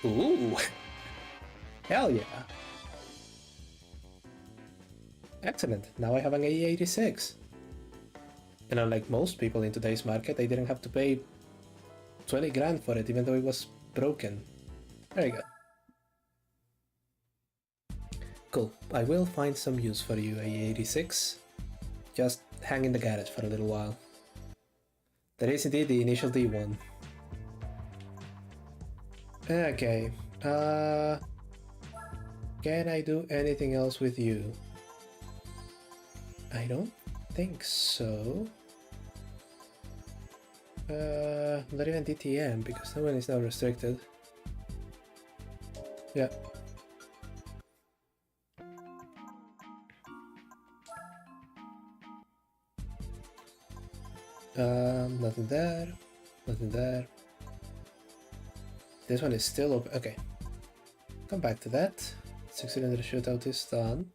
Ooh. Hell yeah. Excellent. Now I have an A86. And unlike most people in today's market, I didn't have to pay 20 grand for it, even though it was broken. Very good. Cool. I will find some use for you, A86. Just hang in the garage for a little while. That is indeed the initial D1. Okay. Can I do anything else with you? I don't think so. Not even DTM, because that one is now restricted. Yeah. Nothing there. Nothing there. This one is still open. Okay. Come back to that. 6-cylinder shootout is done.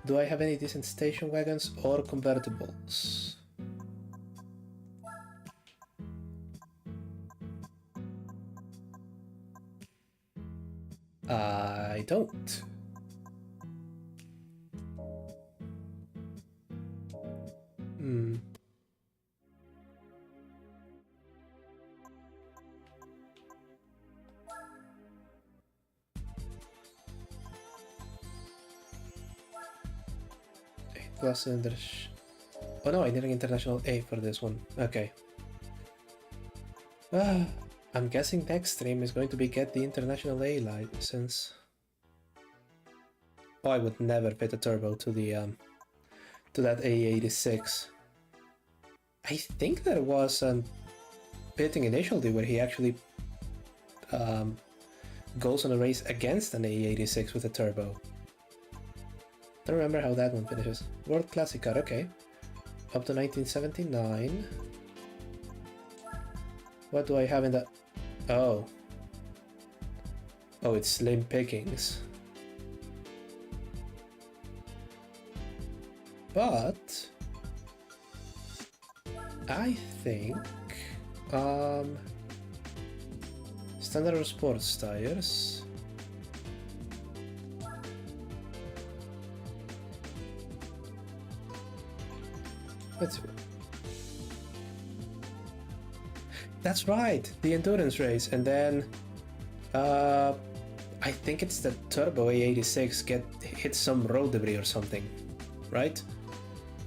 Do I have any decent station wagons or convertibles? I don't. Hmm. Plus cylinders. Oh no, I need an international A for this one. Okay. I'm guessing next stream is going to be get the international A license. Oh, I would never fit a turbo to the to that A86. I think there was a pitting initially where he actually goes on a race against an A86 with a turbo. Don't remember how that one finishes. World Classic car, okay. Up to 1979. What do I have in that? Oh. Oh, it's slim pickings. But I think standard or sports tires. Let's see. That's right, the endurance race, and then I think it's the turbo A86 hit some road debris or something, right?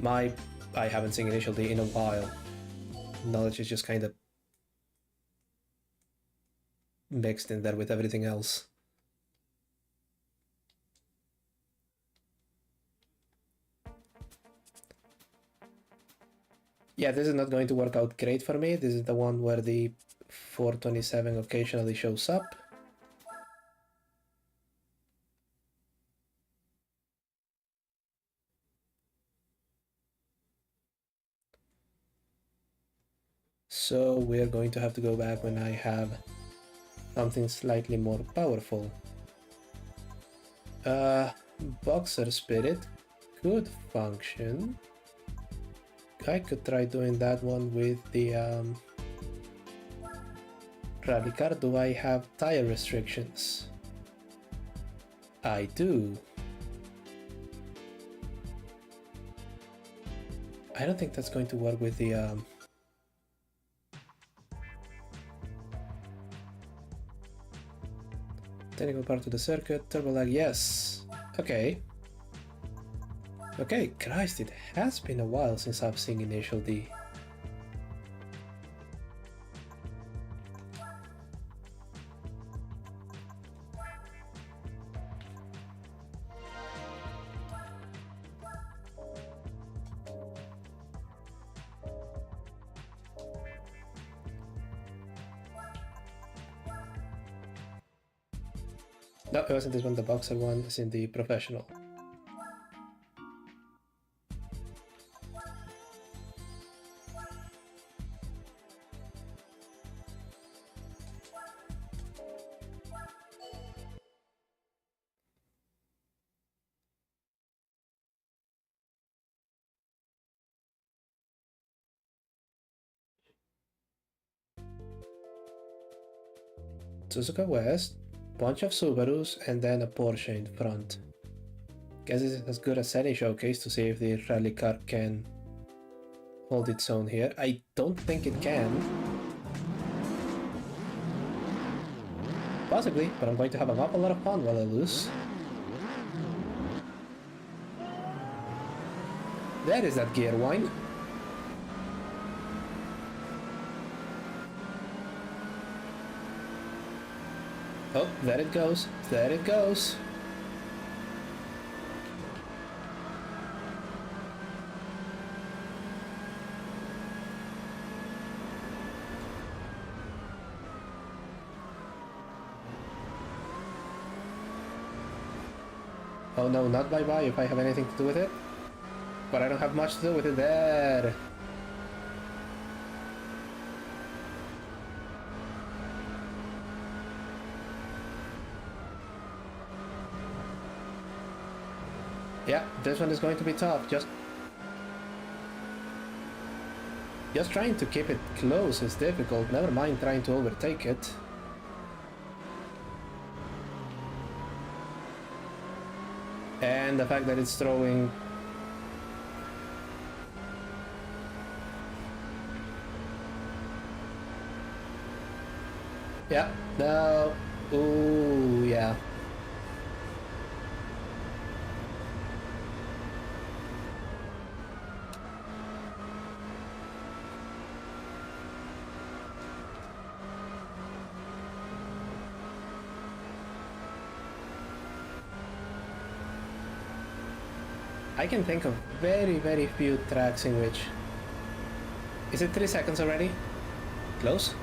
I haven't seen Initial D in a while. Knowledge is just kind of mixed in there with everything else. Yeah, this is not going to work out great for me. This is the one where the 427 occasionally shows up. So we're going to have to go back when I have something slightly more powerful. Boxer Spirit could function. I could try doing that one with the rally car. Do I have tire restrictions? I do. I don't think that's going to work with the technical part of the circuit. Turbo lag, yes. Okay. Okay, Christ, it has been a while since I've seen Initial D. No, it wasn't this one, the boxer one is in the professional. Suzuka West, bunch of Subarus, and then a Porsche in front. Guess it's as good as any showcase to see if the rally car can hold its own here. I don't think it can. Possibly, but I'm going to have an awful lot of fun while I lose. There is that gear wine. Oh, there it goes. There it goes. Oh no, not bye-bye if I have anything to do with it. but I don't have much to do with it there. Yeah, this one is going to be tough. Just trying to keep it close is difficult, never mind trying to overtake it. And the fact that it's throwing... Yeah, no. Ooh, yeah. I can think of very few tracks in which... Is it 3 seconds already? Close?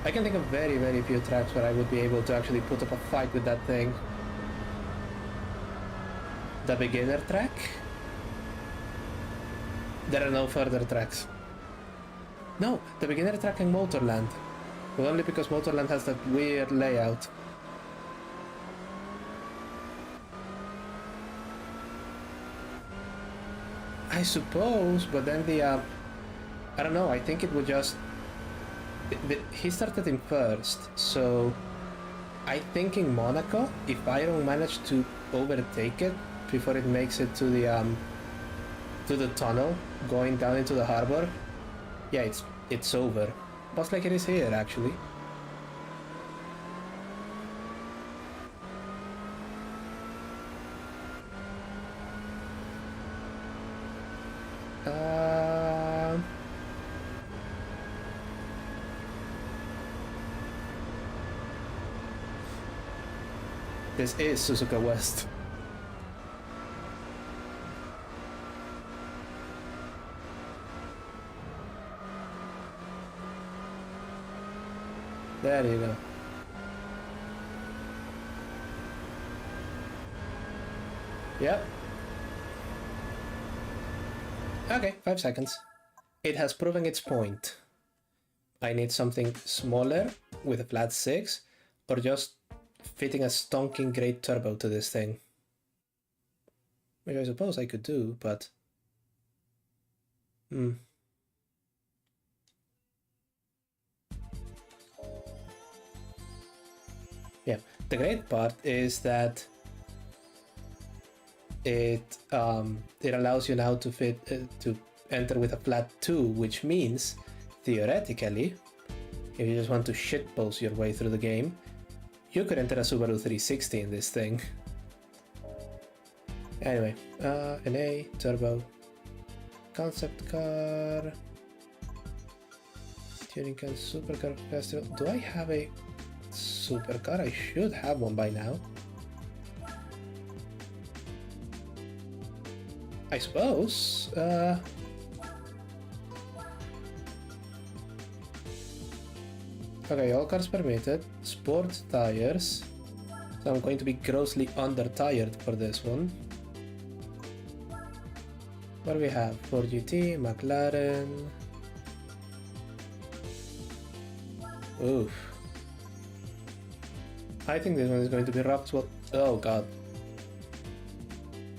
I can think of very few tracks where I would be able to actually put up a fight with that thing. The beginner track? There are no further tracks. No, the beginner track in Motorland. But only because Motorland has that weird layout. I suppose, but then I don't know, I think it would just... He started in first, so... I think in Monaco, if I don't manage to overtake it before it makes it to the tunnel, going down into the harbor, yeah, it's over. Just like it is here, actually. This is Suzuka West. There you go. Yep. Okay, 5 seconds. It has proven its point. I need something smaller with a flat 6, or just fitting a stonking great turbo to this thing. Which I suppose I could do, but... Yeah, the great part is that it allows you now to to enter with a flat 2, which means, theoretically, if you just want to shitpost your way through the game, you could enter a Subaru 360 in this thing. Anyway, an A, turbo, concept car, tuning car, supercar festival. Do I have a supercar? I should have one by now. I suppose. Okay, all cars permitted. Sport tires. So I'm going to be grossly under-tired for this one. What do we have? Ford GT, McLaren. Oof. I think this one is going to be rough. Oh god.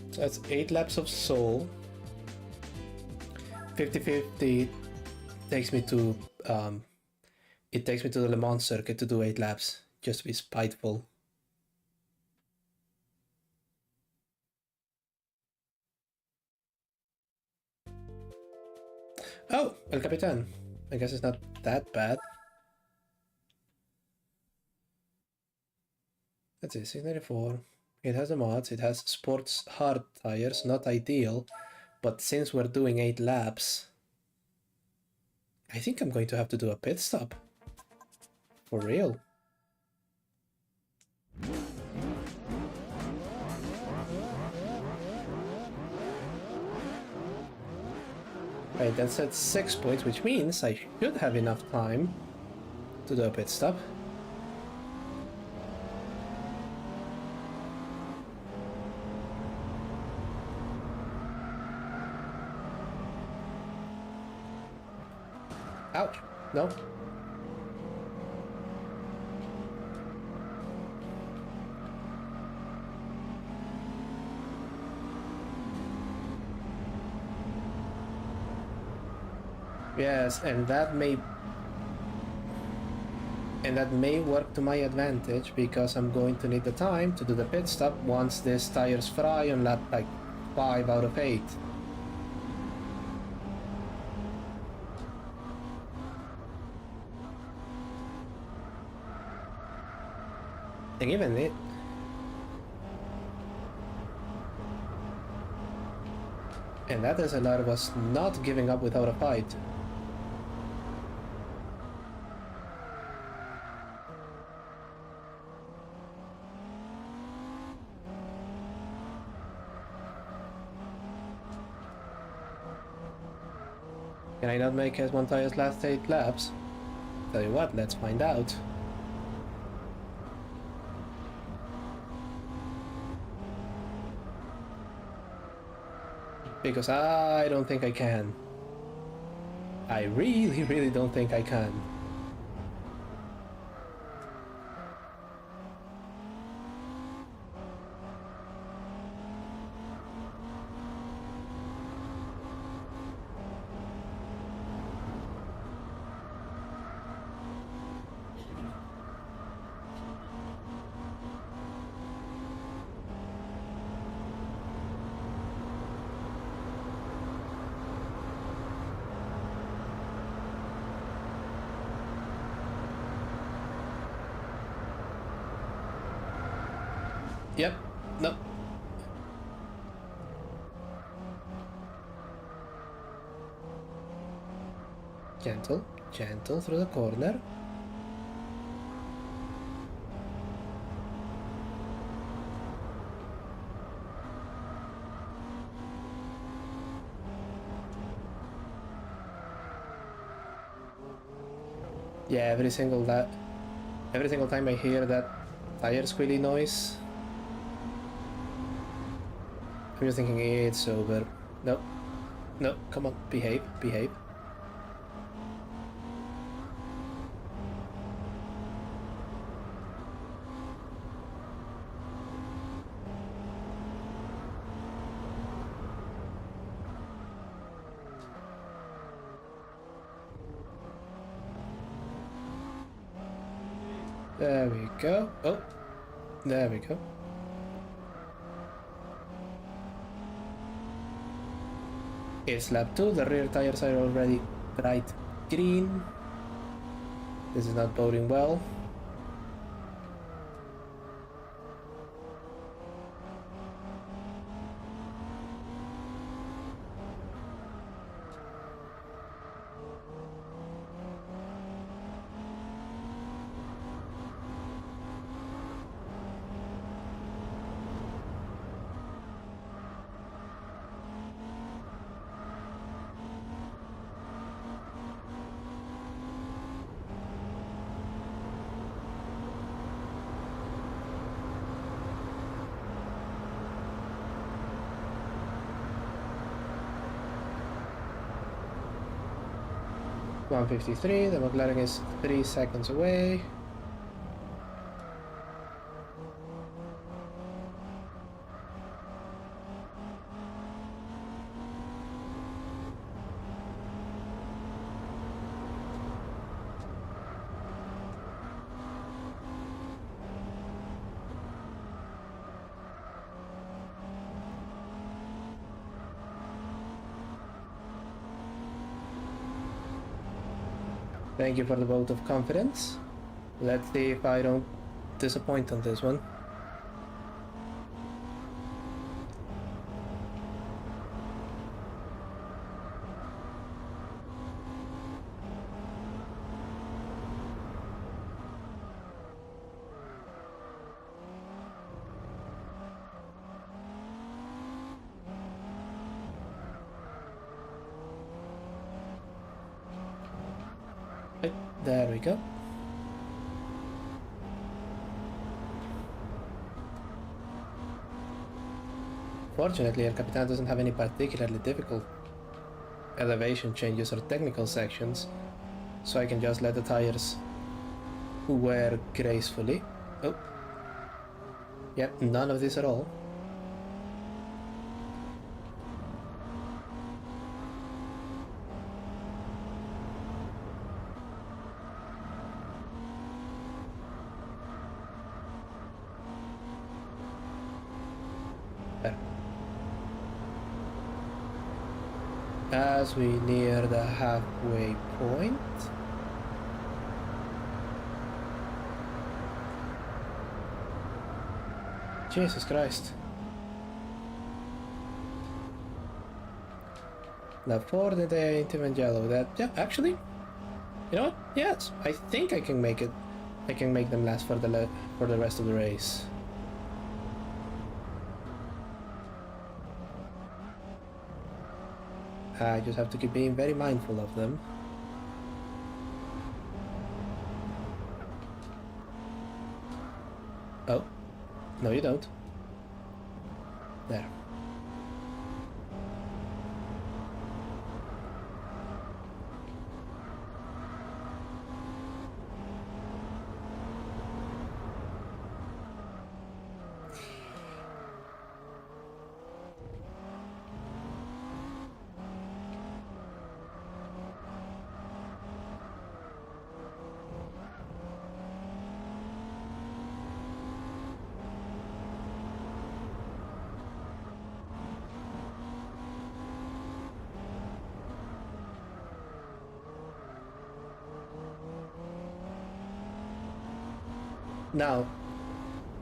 So that's 8 laps of Seoul. 50-50 takes me to it takes me to the Le Mans circuit to do 8 laps, just to be spiteful. Oh, El Capitan. I guess it's not that bad. That's it, 694. It has the mods, it has sports hard tires, not ideal, but since we're doing 8 laps, I think I'm going to have to do a pit stop. For real. Right, that's at 6 points, which means I should have enough time to do a pit stop. Ouch! No. Yes, and that may work to my advantage because I'm going to need the time to do the pit stop once these tires fry on lap like 5 out of 8. And even it. And that is a lot of us not giving up without a fight. Can I not make S1 tires last 8 laps? Tell you what, let's find out. Because I don't think I can. I really don't think I can. Yep, no. Gentle, gentle through the corner. Yeah, every single time I hear that tire squealy noise, I'm just thinking it's over. No, no, come on, behave, behave. There we go. Oh, there we go. It's lap 2, the rear tires are already bright green. This is not boding well. .153, the McLaren is 3 seconds away. Thank you for the vote of confidence. Let's see if I don't disappoint on this one. There we go. Fortunately, El Capitan doesn't have any particularly difficult elevation changes or technical sections, so I can just let the tires wear gracefully. Oh, yep, none of this at all. There. As we near the halfway point, Jesus Christ. The Ford and the Intimate Yellow. That, yeah, actually, you know what? Yes, I think I can make it. I can make them last for the rest of the race. I just have to keep being very mindful of them. Oh, no you don't. There. Now,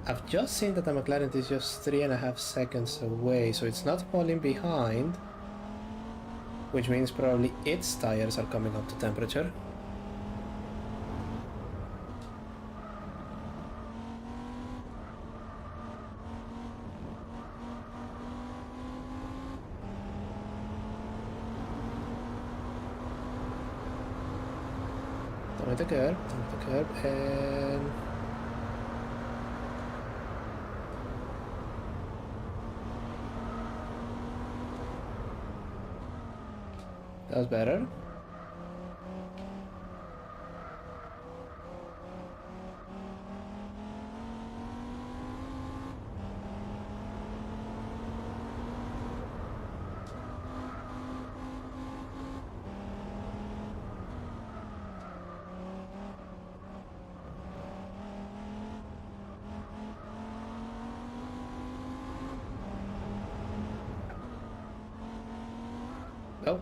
I've just seen that the McLaren is just 3.5 seconds away, so it's not falling behind, which means probably its tires are coming up to temperature. Don't hit the curb, and... that was better. Oh.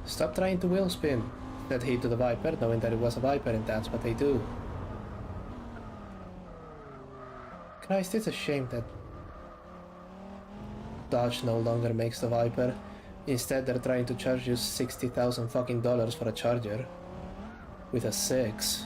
Stop trying to wheel spin, said he to the Viper, knowing that it was a Viper and that's what they do. Christ, it's a shame that Dodge no longer makes the Viper. Instead, they're trying to charge you 60,000 fucking dollars for a Charger with a 6.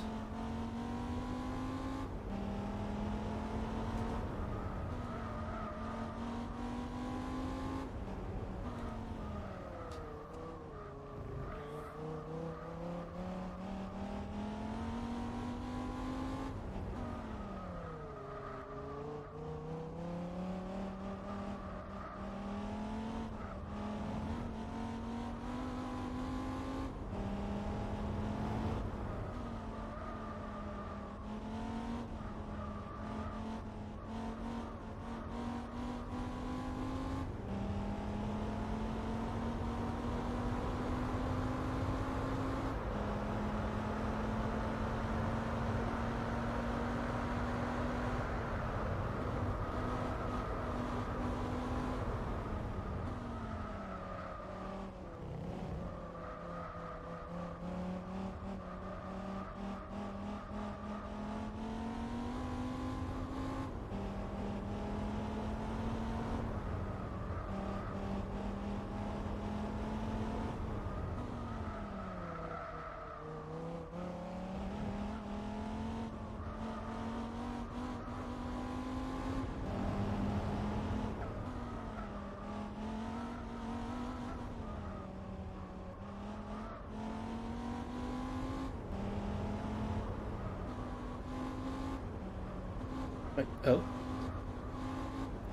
Right. Oh.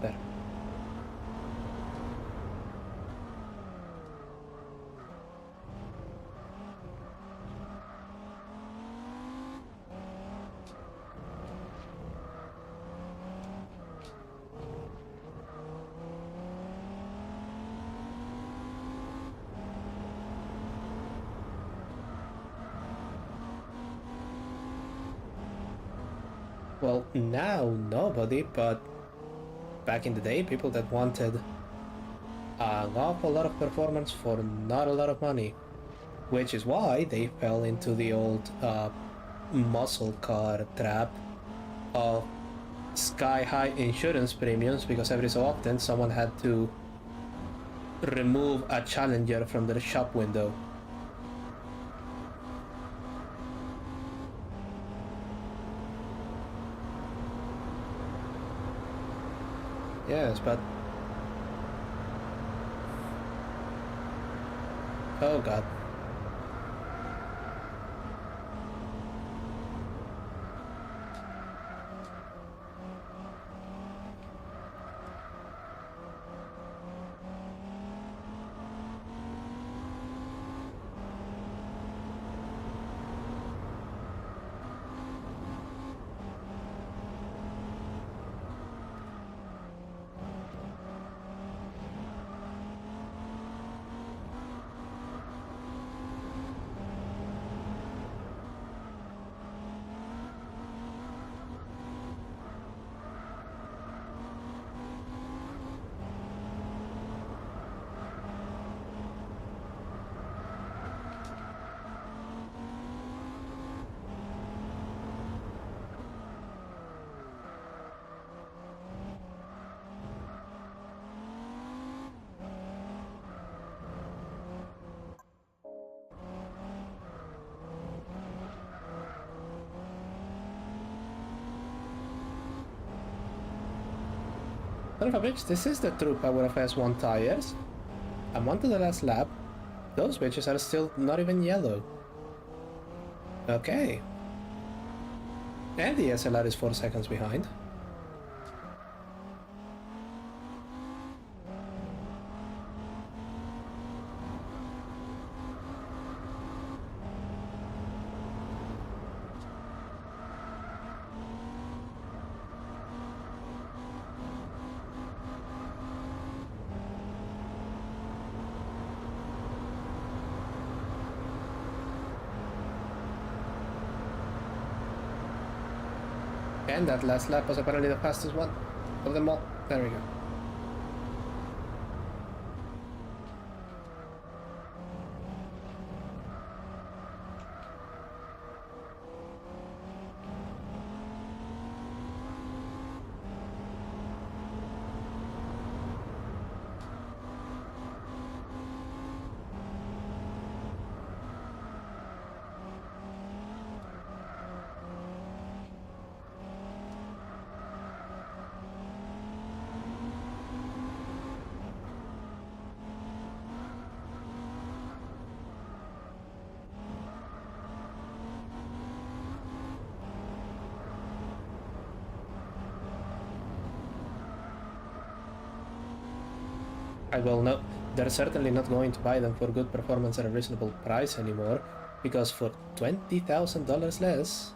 There. Well, now nobody, but back in the day, people that wanted an awful lot of performance for not a lot of money, which is why they fell into the old muscle car trap of sky-high insurance premiums, because every so often someone had to remove a Challenger from their shop window. Yes, but... oh god. Son of a bitch, this is the true power of S1 tires. I'm on to the last lap. Those bitches are still not even yellow. Okay. And the SLR is 4 seconds behind. And that last lap was apparently the fastest one of them all. There we go. I will not. They're certainly not going to buy them for good performance at a reasonable price anymore, because for $20,000 less,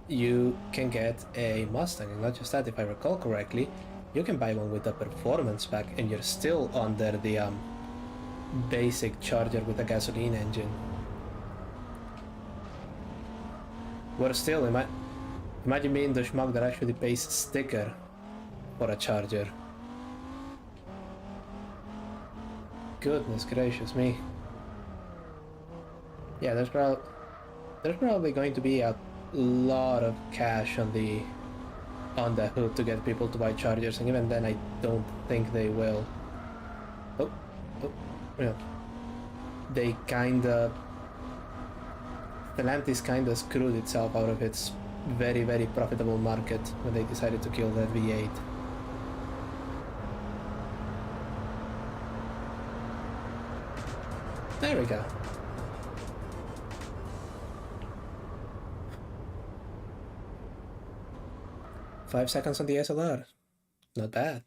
you can get a Mustang. And not just that, if I recall correctly, you can buy one with a performance pack, and you're still under the basic Charger with a gasoline engine. Where still, imagine being the schmuck that actually pays sticker for a Charger. Goodness gracious me. Yeah, there's probably going to be a lot of cash on the hood to get people to buy Chargers, and even then I don't think they will. Oh, yeah. They kinda... Stellantis kinda screwed itself out of its very, very profitable market when they decided to kill that V8. There we go. Five seconds on the SLR. Not bad.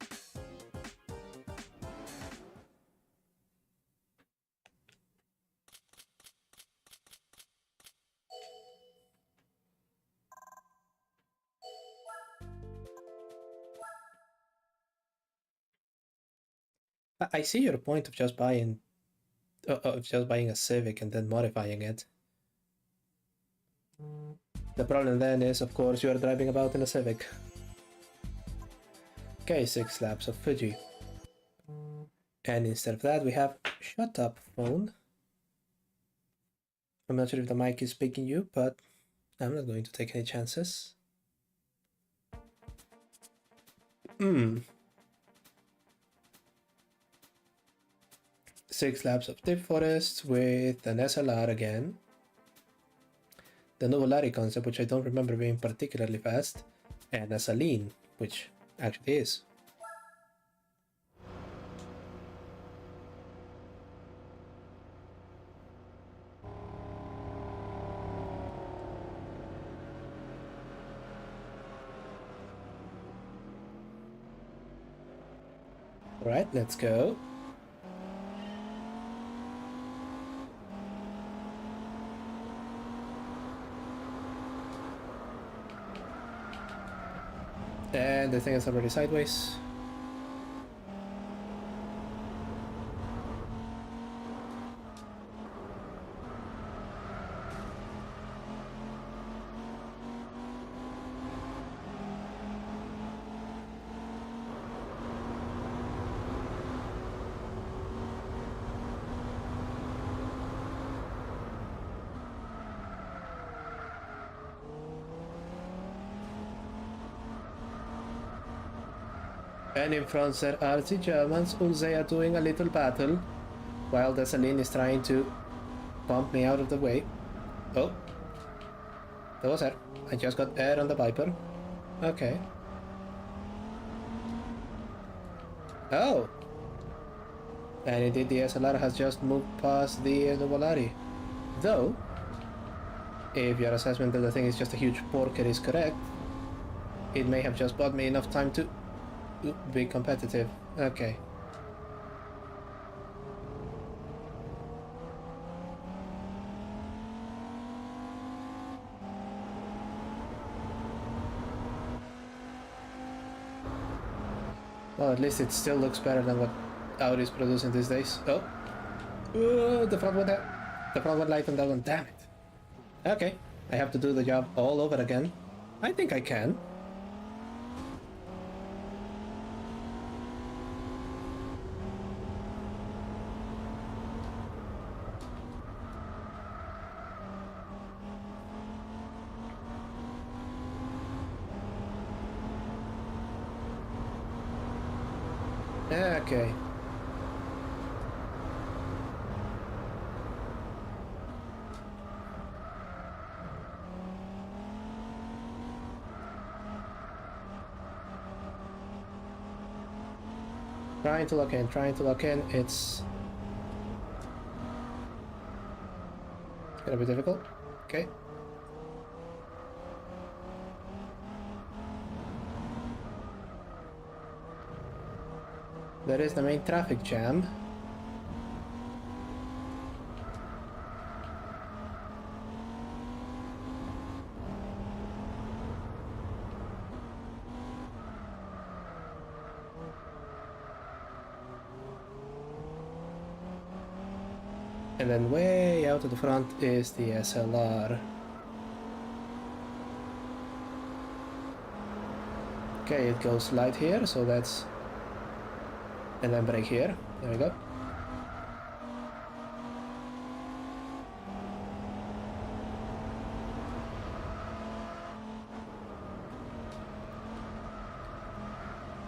I see your point of just buying a Civic and then modifying it. The problem then is, of course, you are driving about in a Civic. Okay, 6 laps of Fuji. And instead of that, we have shut up phone. I'm not sure if the mic is picking you, but I'm not going to take any chances. 6 laps of Deep Forest with an SLR again. The Nuvolari concept, which I don't remember being particularly fast, and a Saline, which actually is. Alright, let's go. And the thing is already sideways. And in front there are the Germans, who they are doing a little battle, while the Saline is trying to bump me out of the way. Oh, that was her. I just got air on the Viper. Okay. Oh! And indeed the SLR has just moved past the Nuvolari. Though, if your assessment that the thing is just a huge porker is correct, it may have just bought me enough time to be competitive. Okay. Well, at least it still looks better than what Audi is producing these days. Oh! The front one there. The front one light on that one. Damn it. Okay. I have to do the job all over again. I think I can. Okay. Trying to lock in, it's gonna be difficult. Okay. There is the main traffic jam. And then way out at the front is the SLR. Okay, it goes light here, so that's... And then brake here. There we go.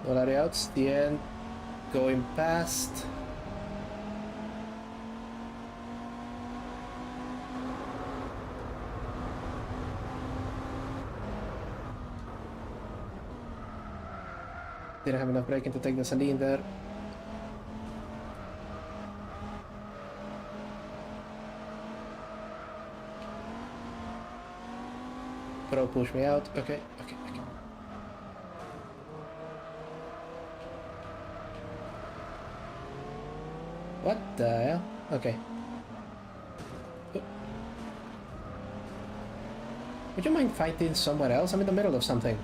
Nuvolari outs, the end, going past. Didn't have enough braking to take the Saline there. Pro push me out. Okay. What the hell? Okay. Would you mind fighting somewhere else? I'm in the middle of something.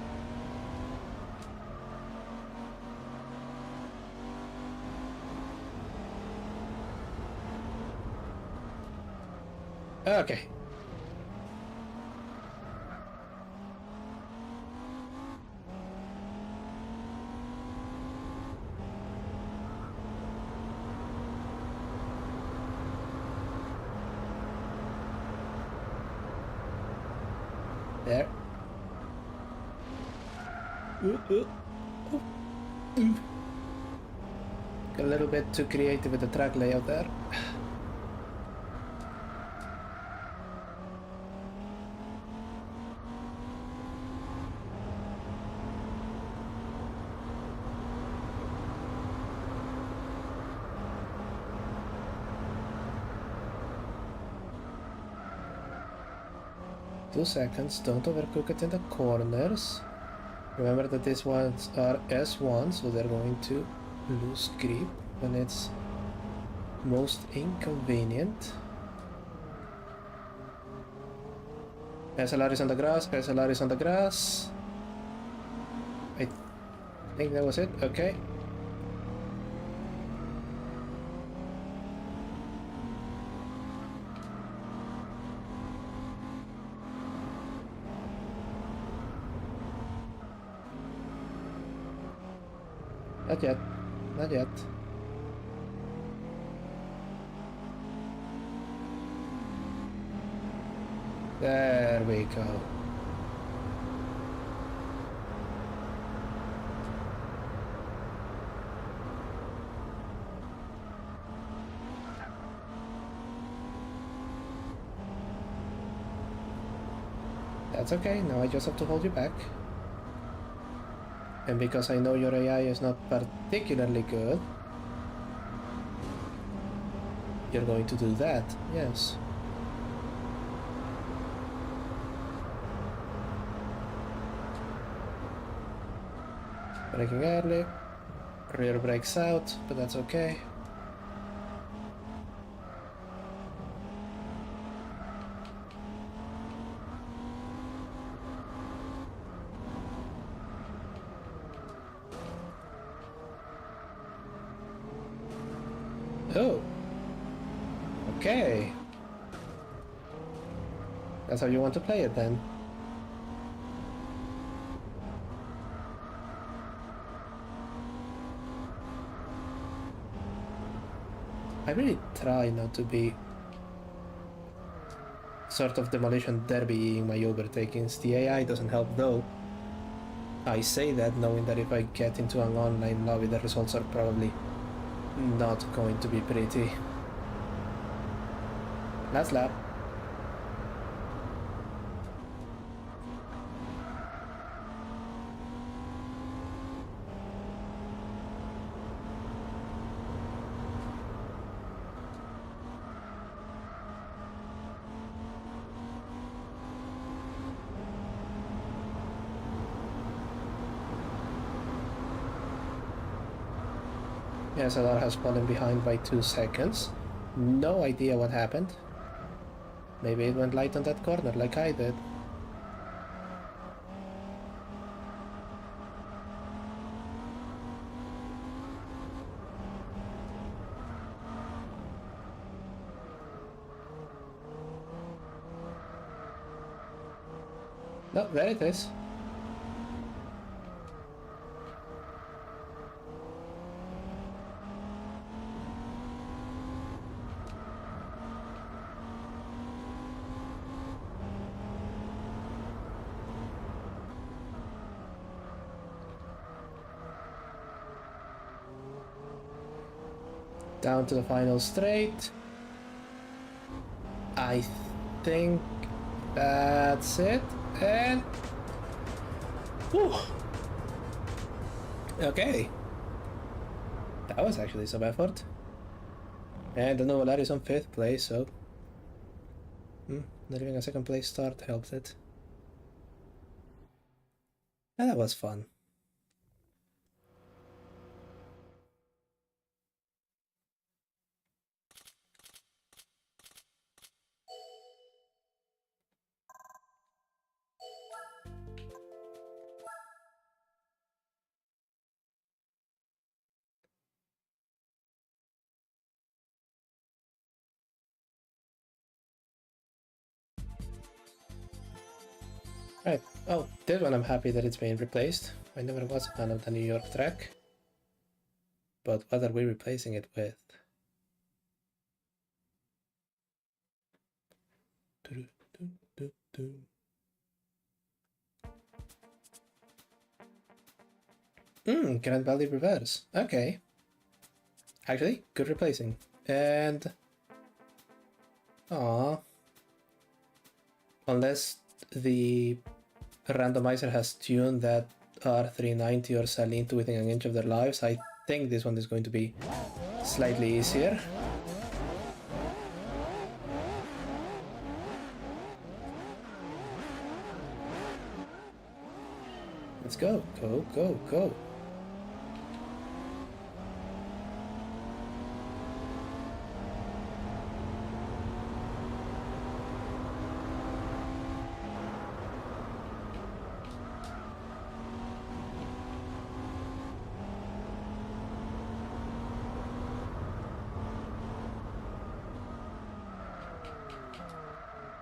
Okay. There. Got a little bit too creative with the track layout there. Two seconds, don't overcook it in the corners. Remember that these ones are S1, so they're going to lose grip when it's most inconvenient. SLR is on the grass, SLR is on the grass. I think that was it, okay. Not yet, not yet. There we go. That's okay, now I just have to hold you back. And because I know your AI is not particularly good, you're going to do that, yes. Braking early, rear brakes out, but that's okay. Oh, okay. That's how you want to play it then. I really try not to be sort of demolition derby in my overtakings. The AI doesn't help though. I say that knowing that if I get into an online lobby, the results are probably not going to be pretty. Last lap. Yes, SLR has fallen behind by 2 seconds. No idea what happened. Maybe it went light on that corner like I did. No, there it is. Down to the final straight. I think that's it. And... Whew. Okay. That was actually some effort. And the Novalar is on 5th place, so... not even a 2nd place start helped it. And that was fun. Right. Oh, this one I'm happy that it's being replaced. I never was a fan of the New York track. But what are we replacing it with? Grand Valley Reverse. Okay. Actually, good replacing. And... Aww. Unless the randomizer has tuned that R390 or Saline to within an inch of their lives, I think this one is going to be slightly easier. Let's go, go, go, go.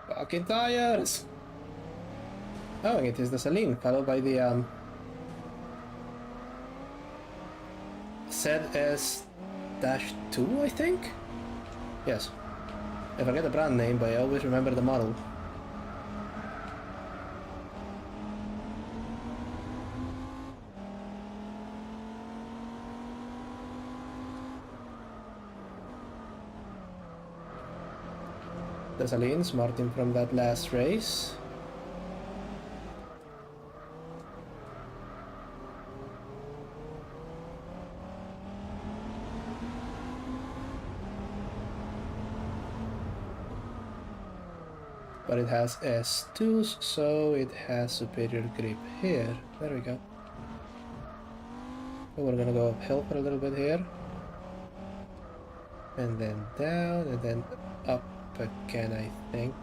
Fucking tires! Oh, and it is the Saline, followed by the ZS-2, I think? Yes. I forget the brand name, but I always remember the model. The Salines, Martin from that last race. But it has S2s, so it has superior grip here. There we go. So we're gonna go uphill for a little bit here. And then down, and then up again, I think.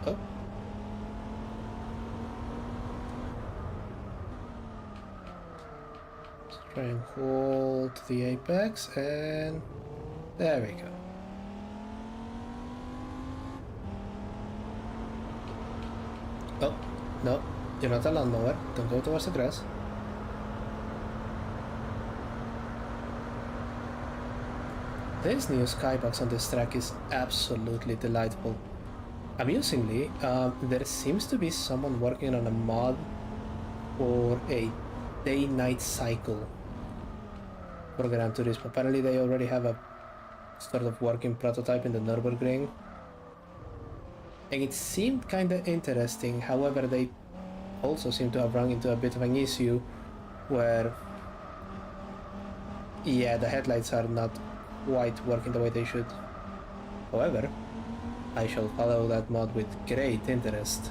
Oh. Let's try and hold the apex, and there we go. Oh, no, you're not a lawnmower. Don't go towards the grass. This new skybox on this track is absolutely delightful. Amusingly, there seems to be someone working on a mod for a day-night cycle for Gran Turismo. Apparently they already have a sort of working prototype in the Nürburgring. And it seemed kinda interesting, however they also seem to have run into a bit of an issue where, yeah, the headlights are not quite working the way they should. However, I shall follow that mod with great interest.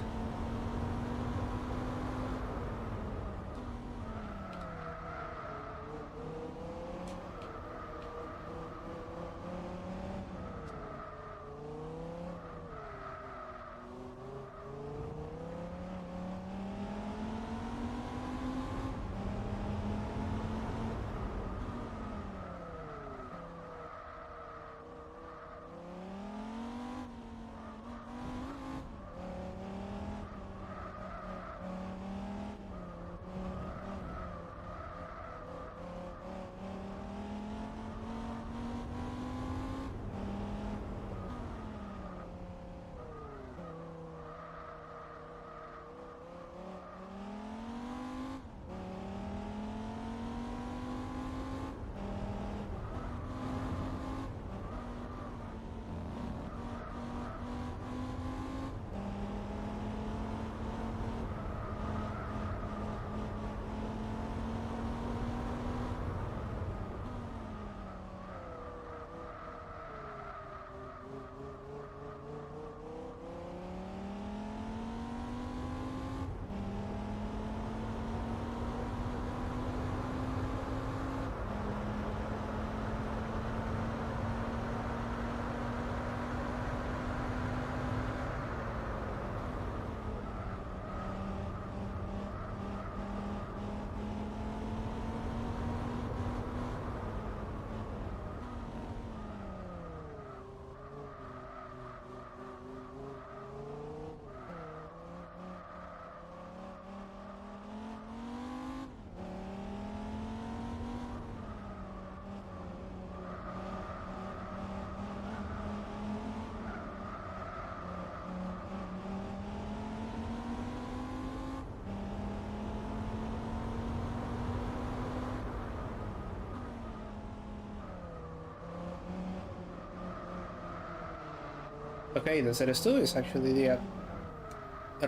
Okay, the Series 2 is actually the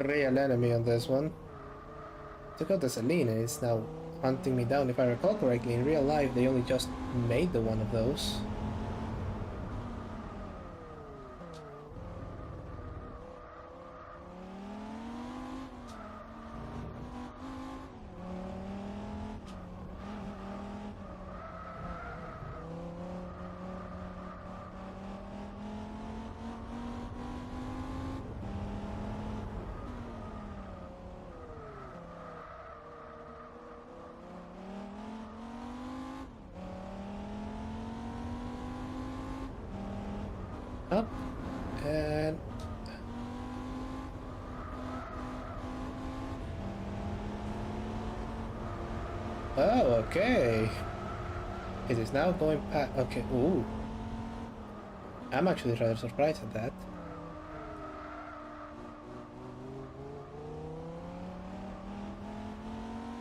real enemy on this one. Took out the Selene and it's now hunting me down. If I recall correctly, in real life they only just made the one of those. Up and oh, okay. It is now going past. Okay, ooh. I'm actually rather surprised at that.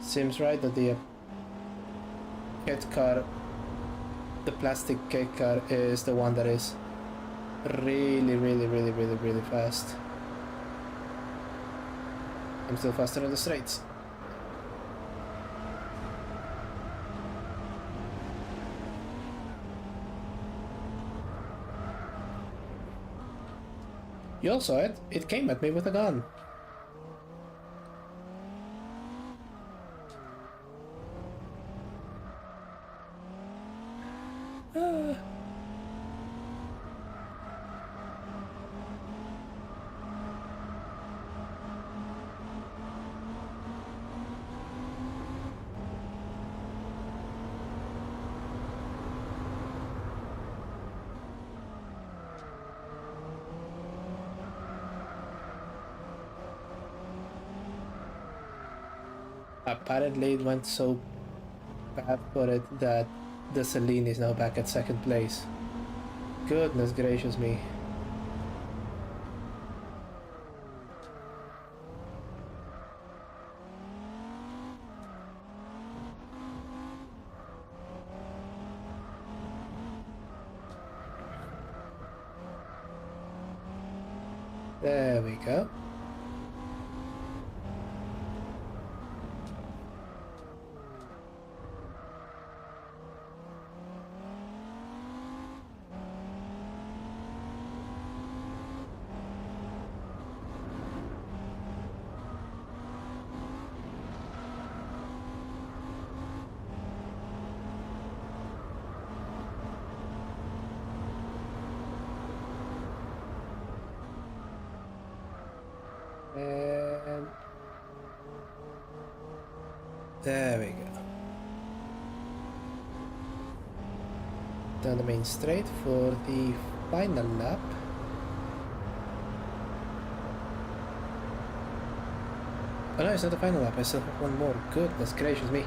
Seems right that the kit car, the plastic kit car, is the one that is really fast. I'm still faster on the straights. You all saw it. It came at me with a gun. Ah. Apparently it went so bad for it that the Celine is now back at second place. Goodness gracious me. There we go. And there we go. Down the main straight for the final lap. Oh no, it's not the final lap, I still have one more. Goodness gracious me.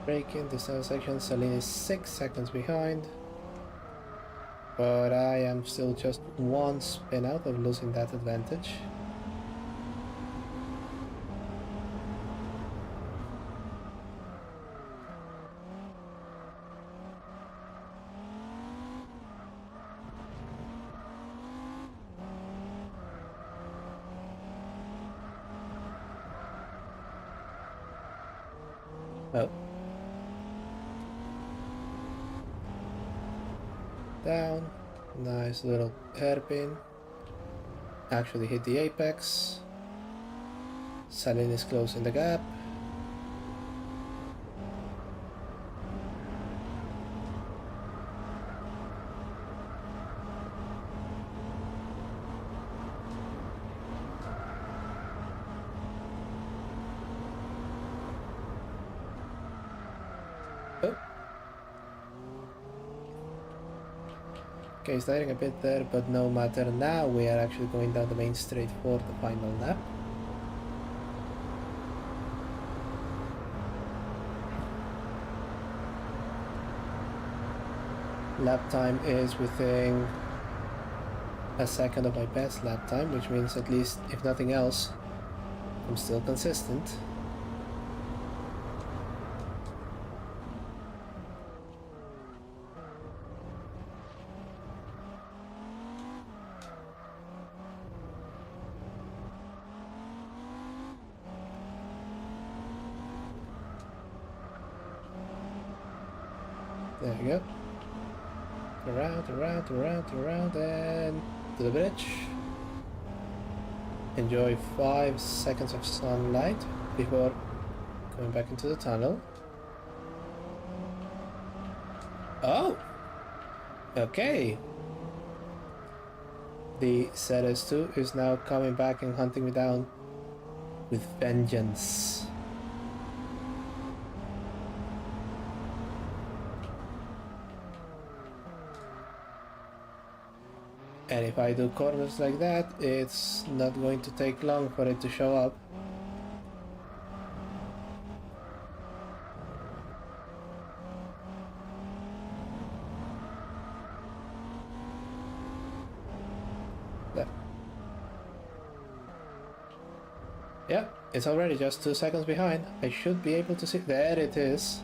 Breaking this section, Celine is 6 seconds behind. But I am still just one spin out of losing that advantage. Oh. Down. Nice little hairpin. Actually hit the apex. Celine is closing the gap. Okay, sliding a bit there, but no matter. Now we are actually going down the main straight for the final lap. Lap time is within a second of my best lap time, which means at least, if nothing else, I'm still consistent. There we go. Around, and to the bridge. Enjoy 5 seconds of sunlight before going back into the tunnel. Oh! Okay. The ZS2 is now coming back and hunting me down with vengeance. And if I do corners like that, it's not going to take long for it to show up. There. Yeah, it's already just 2 seconds behind. I should be able to see. There it is.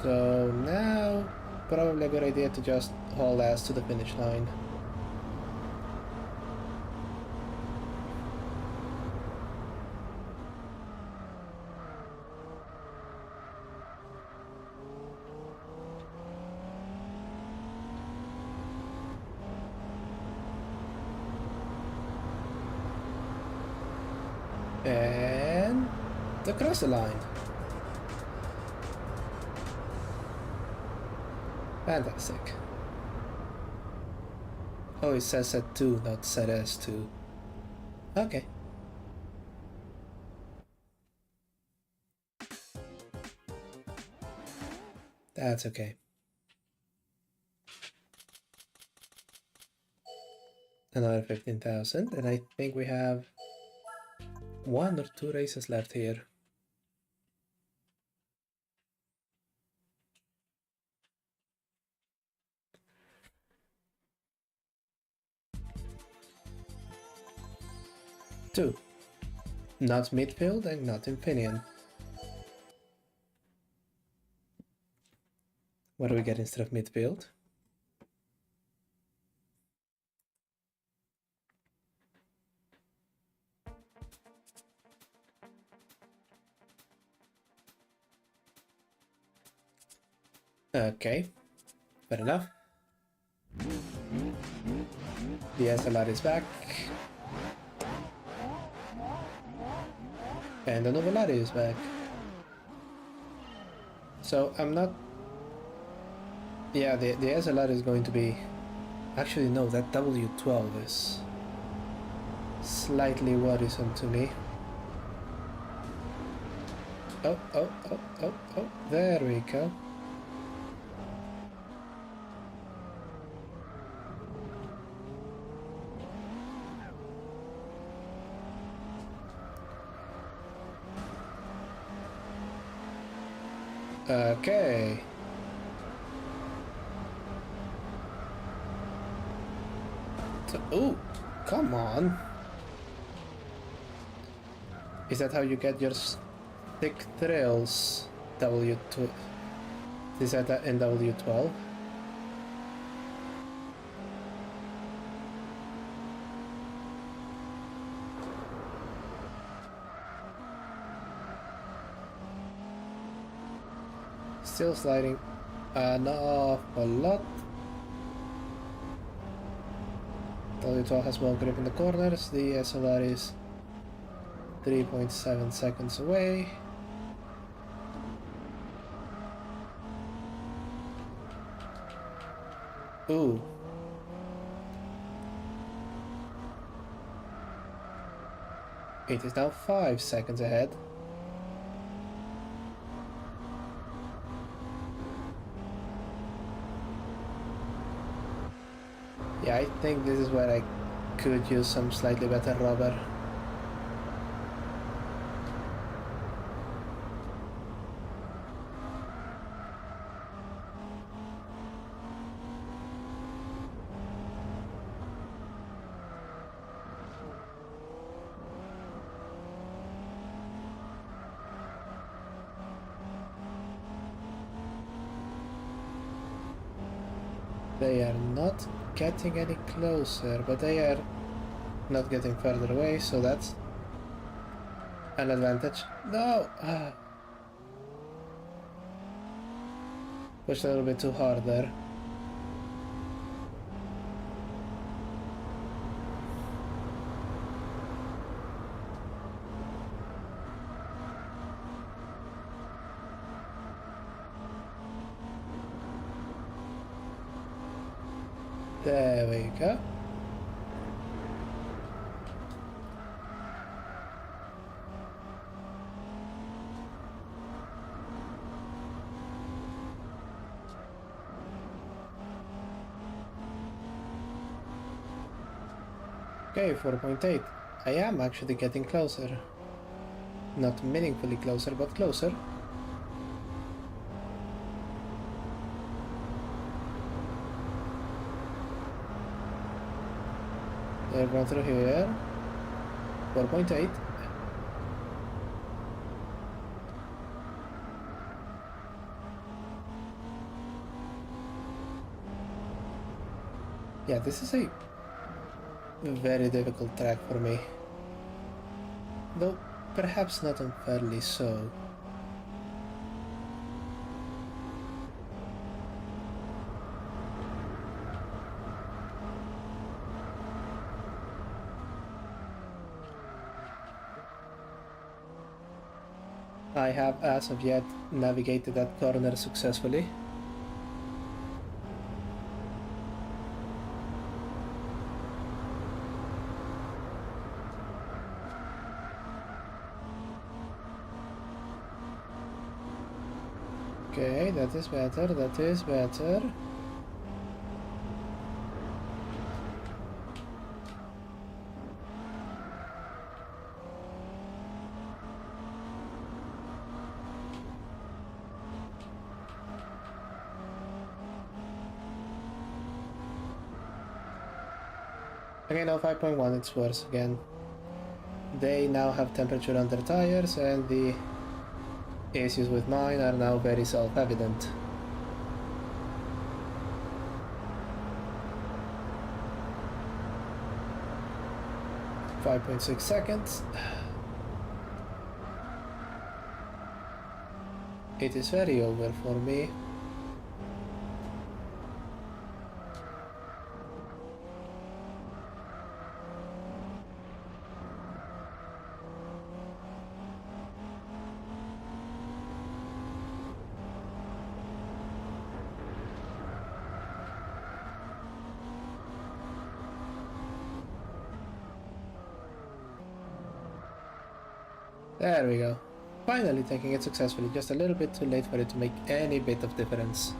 So now, probably a good idea to just haul ass to the finish line. And across the line. Fantastic. Oh, it says Z2, not ZS2. Okay. That's okay. Another 15,000, and I think we have 1 or 2 races left here. Two. Not midfield and not Infineon. What do we get instead of midfield? Okay, fair enough. The SLR is back. And the Novolari is back. So I'm not... Yeah, the SLR is going to be... Actually no, that W12 is slightly worrisome to me. Oh, there we go. Okay. So, ooh, come on. Is that how you get your thick thrills? W2. Is that in W12? Still sliding an awful lot. W12 has more grip in the corners. The SLR is 3.7 seconds away. Ooh. It is now 5 seconds ahead. Yeah, I think this is where I could use some slightly better rubber. They are not getting any closer, but they are not getting further away, so that's an advantage. No! Pushed a little bit too hard there. There we go. Okay, 4.8. I am actually getting closer. Not meaningfully closer, but closer. They're going through here. 4.8. Yeah, this is a very difficult track for me. Though perhaps not unfairly so. I have as of yet navigated that corner successfully. Okay, that is better, that is better. Okay, now 5.1, it's worse again. They now have temperature on their tires, and the issues with mine are now very self-evident. .6 seconds. It is very over for me. There we go. Finally taking it successfully, just a little bit too late for it to make any bit of difference.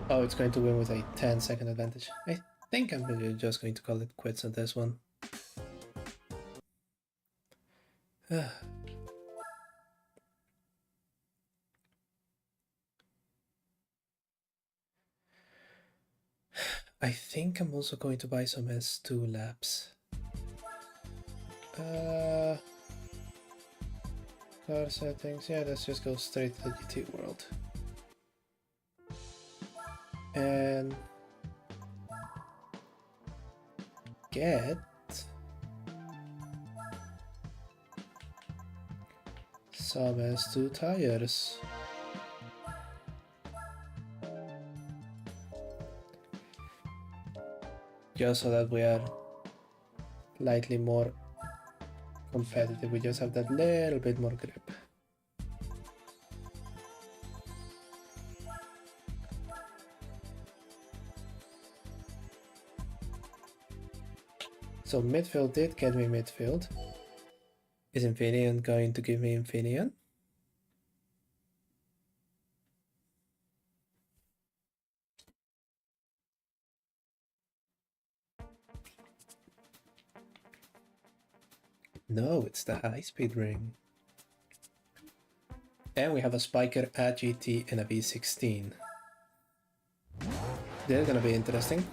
Oh, it's going to win with a 10-second advantage. I think I'm just going to call it quits on this one. I think I'm also going to buy some S2 laps. Car settings, yeah, let's just go straight to the GT world. And get some S2 tires. Just so that we are slightly more competitive, we just have that little bit more grip. So midfield did get me midfield. Is Infineon going to give me Infineon? No, it's the high-speed ring. And we have a Spiker, a GT, and a V16. They're gonna be interesting.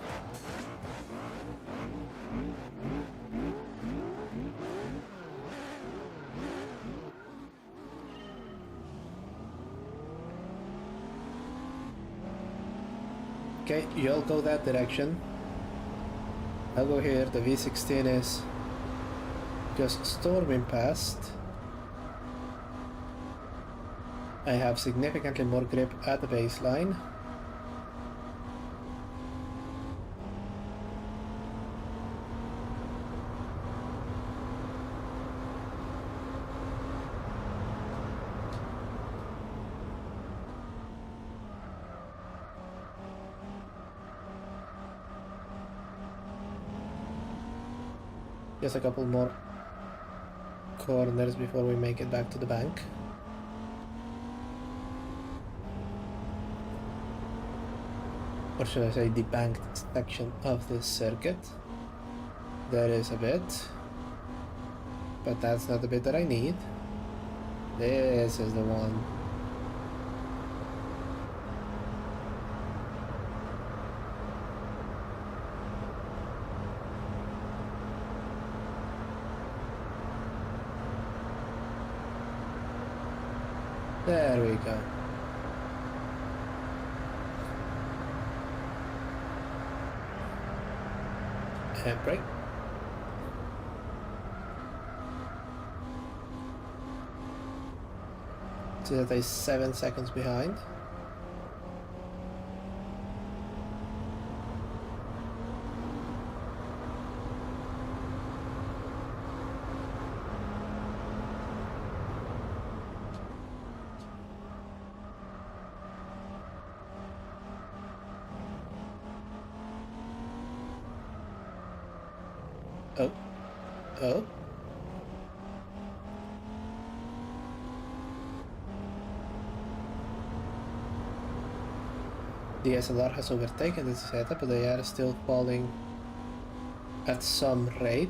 Okay, you all go that direction. I'll go here. The V16 is just storming past. I have significantly more grip at the baseline. Just a couple more corners before we make it back to the bank. Or should I say the banked section of this circuit. There is a bit, but that's not the bit that I need. This is the one. There we go. And brake. So that is 7 seconds behind. Oh. Oh. The SLR has overtaken this setup, but they are still falling at some rate.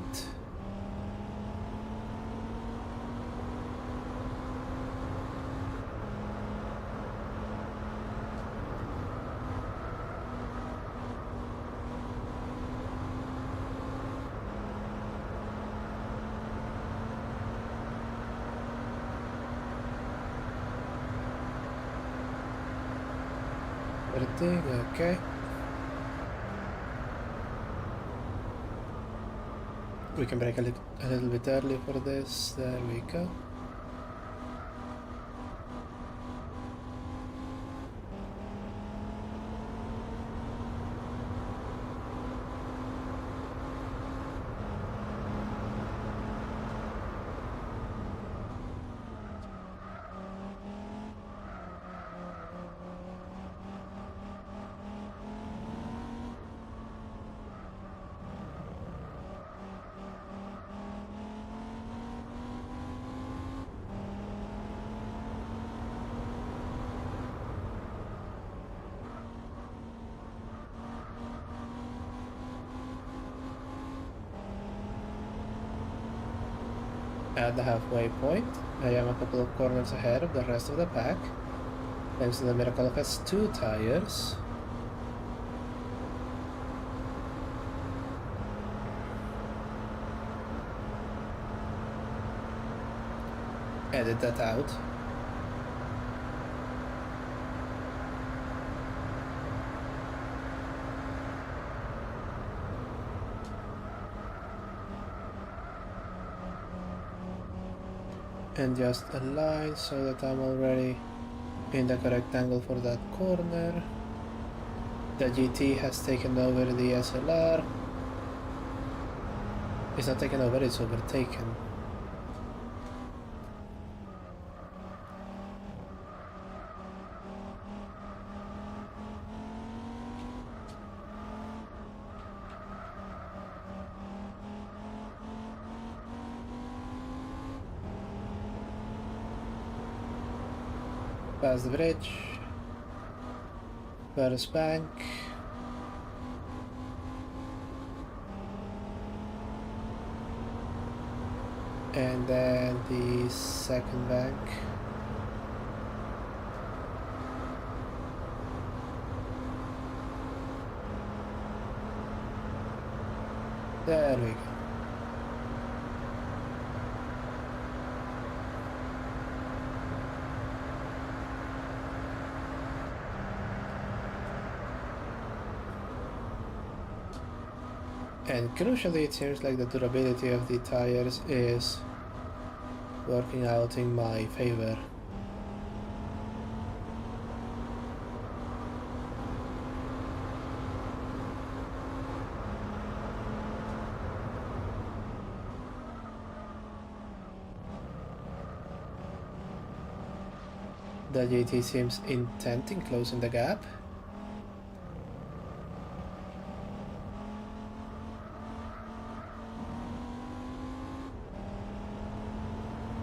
Everything okay. We can brake a little bit early for this. There we go. At the halfway point, I am a couple of corners ahead of the rest of the pack, thanks to the miracle of has 2 tires. Edit that out. And just align so that I'm already in the correct angle for that corner. The GT has taken over the SLR. It's not taken over, it's overtaken. Past the bridge. First bank. And then the second bank. There we go. And crucially, it seems like the durability of the tires is working out in my favor. The GT seems intent in closing the gap.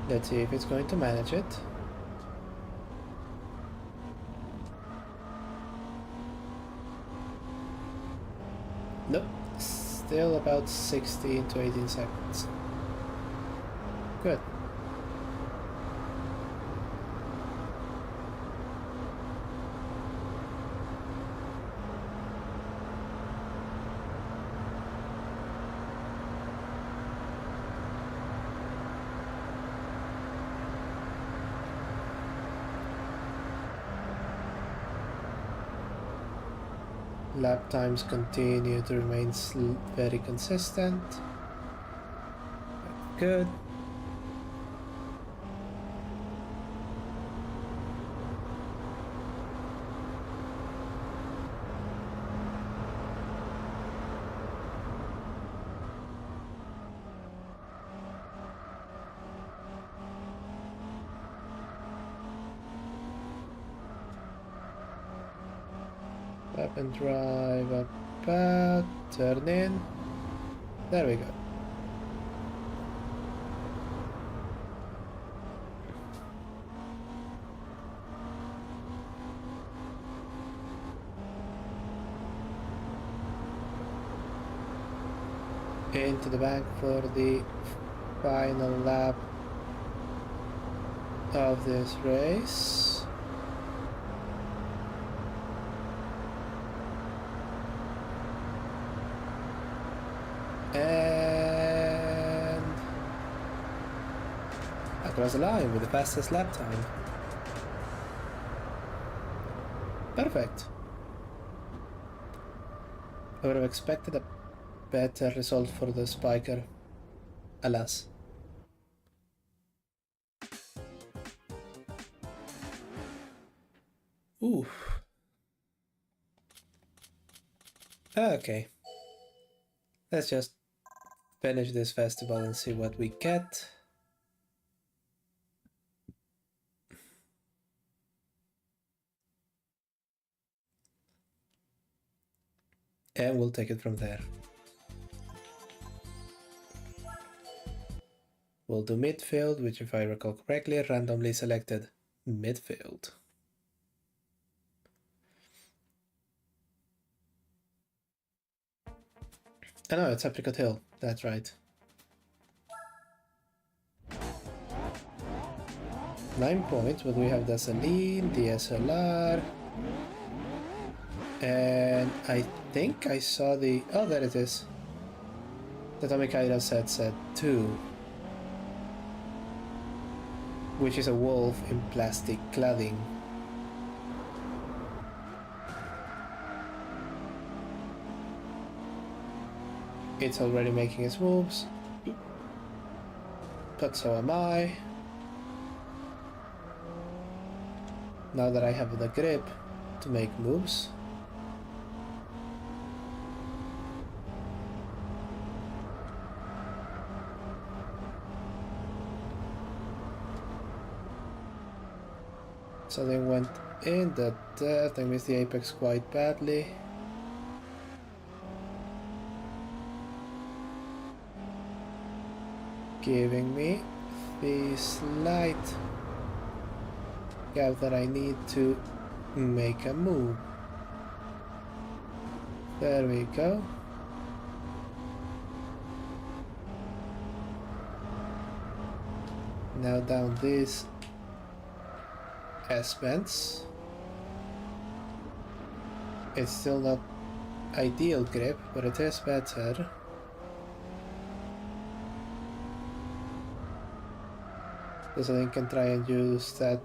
Let's see if it's going to manage it. Nope, still about 16 to 18 seconds. Good. Lap times continue to remain very consistent. Good. Up and drive, up, out, turn in. There we go. Into the bank for the final lap of this race. And across the line with the fastest lap time. Perfect. I would have expected a better result for the spiker. Alas. Oof. Okay. Let's just finish this festival and see what we get. And we'll take it from there. We'll do midfield, which if I recall correctly, randomly selected midfield. Oh no, it's Apricot Hill, that's right. 9 points, but we have the Saline, the SLR, and I think I saw the... oh, there it is. The Atomic Ida set 2, which is a wolf in plastic cladding. It's already making its moves, but so am I. Now that I have the grip to make moves. So they went in the dirt. I missed the apex quite badly. Giving me the slight gap that I need to make a move. There we go. Now down these S-bends. It's still not ideal grip, but it is better. So I can try and use that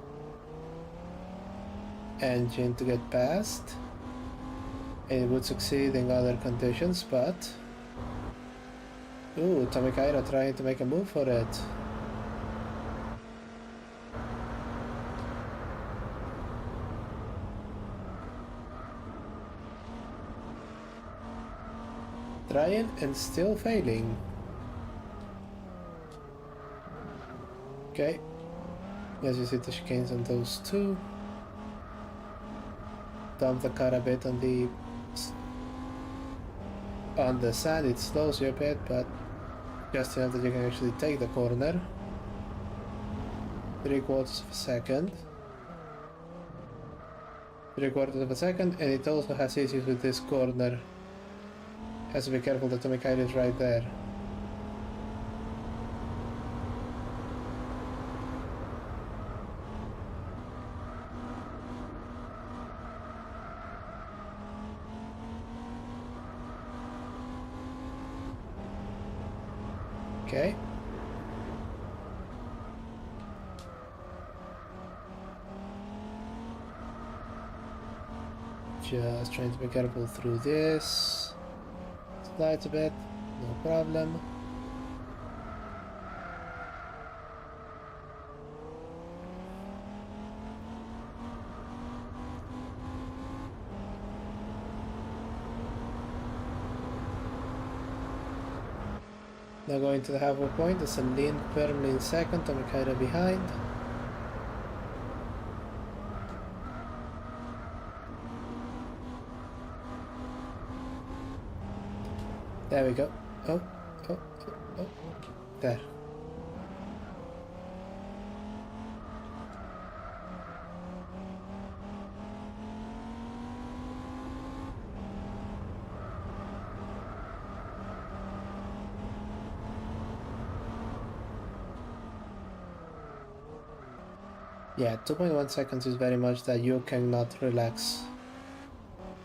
engine to get past. It would succeed in other conditions, but... Ooh, Tomikaira trying to make a move for it. Trying and still failing. Okay. As you see the chicanes on those two. Dump the car a bit on the sand, it slows you a bit, but just enough that you can actually take the corner. 3/4 of a second. 3/4 of a second, and it also has issues with this corner. Has to be careful that Tomikaira is right there. Okay. Just trying to be careful through this. Slides a bit, no problem. Now going to the halfway point, there's a lean firmly in second, Tomikaira behind. There we go. Oh, oh, oh, oh. There. Yeah, 2.1 seconds is very much that you cannot relax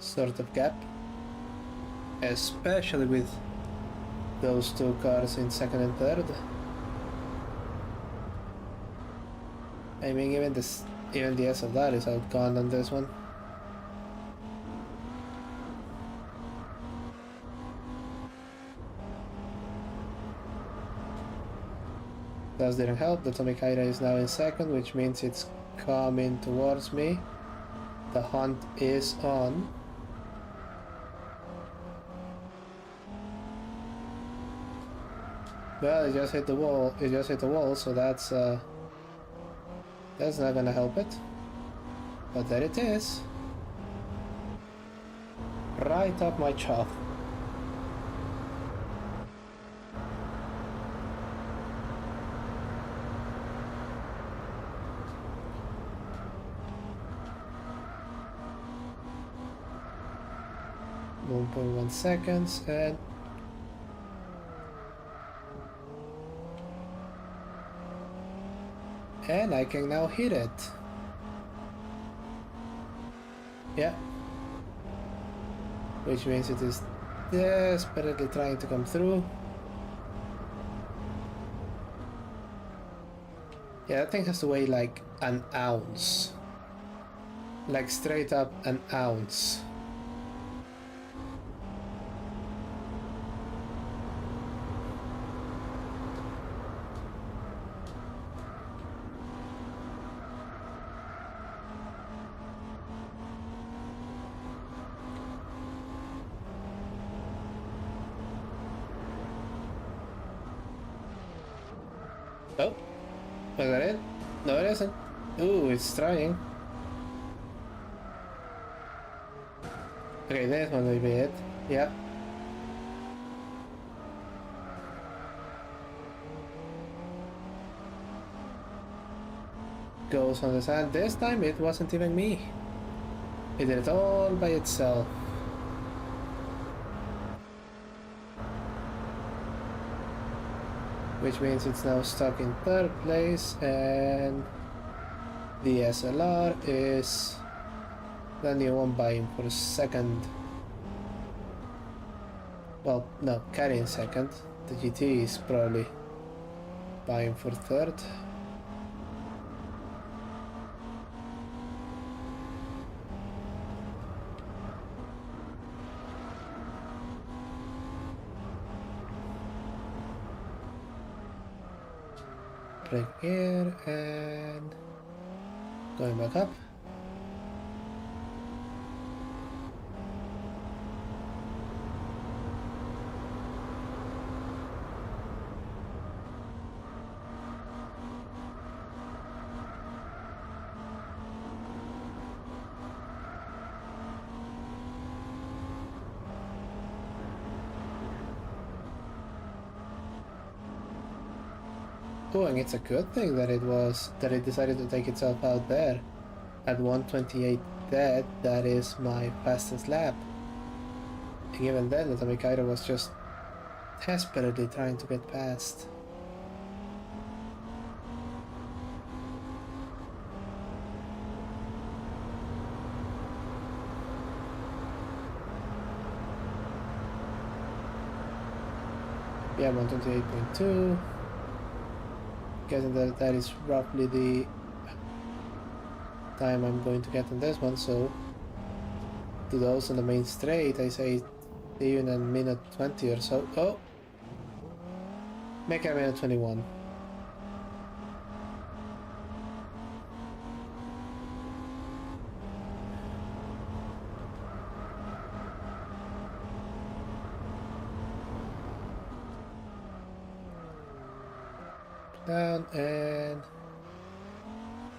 sort of gap. Especially with those two cars in second and third. I mean, even the SLR is outgunned on this one. That didn't help. The Tomikaira is now in second, which means it's coming towards me. The hunt is on. Well, it just hit the wall. It just hit the wall, so that's not gonna help it. But there it is. Right up my chop. .1 seconds and I can now hit it. Yeah. Which means it is desperately trying to come through. Yeah, that thing has to weigh like an ounce. Like straight up an ounce. Oh, was that it? No, it isn't. Ooh, it's trying. Okay, this one will be it. Yeah. goes on the sand. This time it wasn't even me. It did it all by itself. Which means it's now stuck in third place, and the SLR is the new one buying for second. Well, no, carrying second. The GT is probably buying for third. Break here and going back up. Oh, and it's a good thing that it decided to take itself out there at 128 dead. That is my fastest lap. And even then, the Mikado was just desperately trying to get past. Yeah, 128.2. Guessing that is roughly the time I'm going to get on this one, so to those on the main straight, I say see you in a minute 20 or so. Oh! Make it a minute 21. Down, and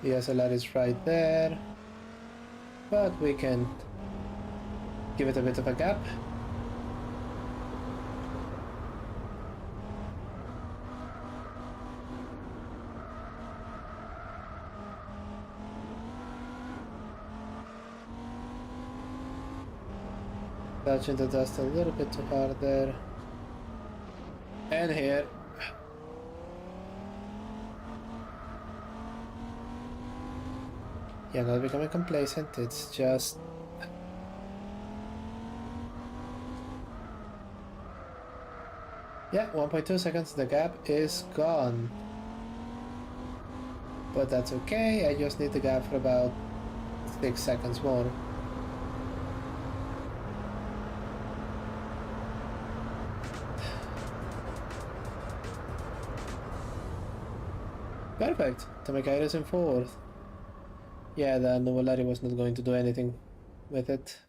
the SLR is right there, but we can give it a bit of a gap. Touching the dust a little bit too hard there. And here. Yeah, not becoming complacent, it's just... Yeah, 1.2 seconds, the gap is gone. But that's okay, I just need the gap for about 6 seconds more. Perfect, Tamekaido is in 4th. Yeah, the Nuvolari was not going to do anything with it.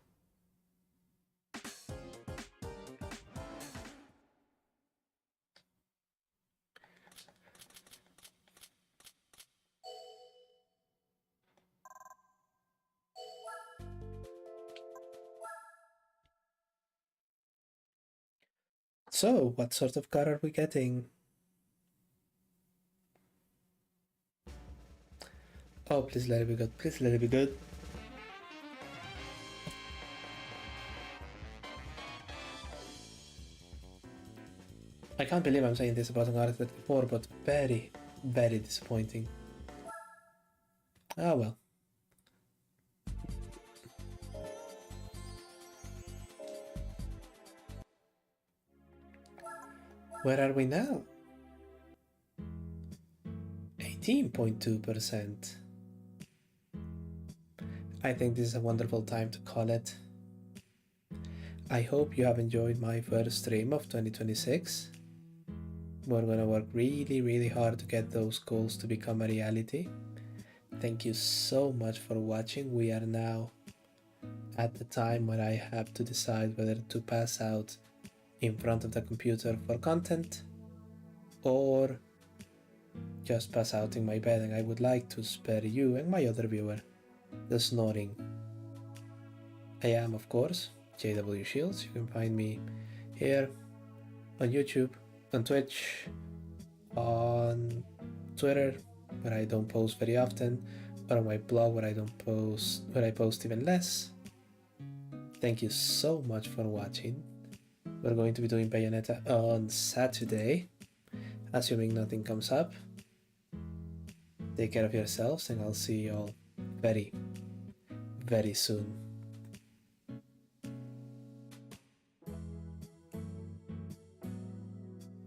So, what sort of car are we getting? Oh, please let it be good, please let it be good. I can't believe I'm saying this about an R34, but very, very disappointing. Ah well. Where are we now? 18.2%. I think this is a wonderful time to call it. I hope you have enjoyed my first stream of 2026. We're gonna work really, really hard to get those goals to become a reality. Thank you so much for watching. We are now at the time where I have to decide whether to pass out in front of the computer for content or just pass out in my bed, and I would like to spare you and my other viewer the snoring. I am, of course, JW Shields. You can find me here on YouTube, on Twitch, on Twitter, where I don't post very often, or on my blog where I post even less. Thank you so much for watching. We're going to be doing Bayonetta on Saturday, assuming nothing comes up. Take care of yourselves, and I'll see you all very, very soon.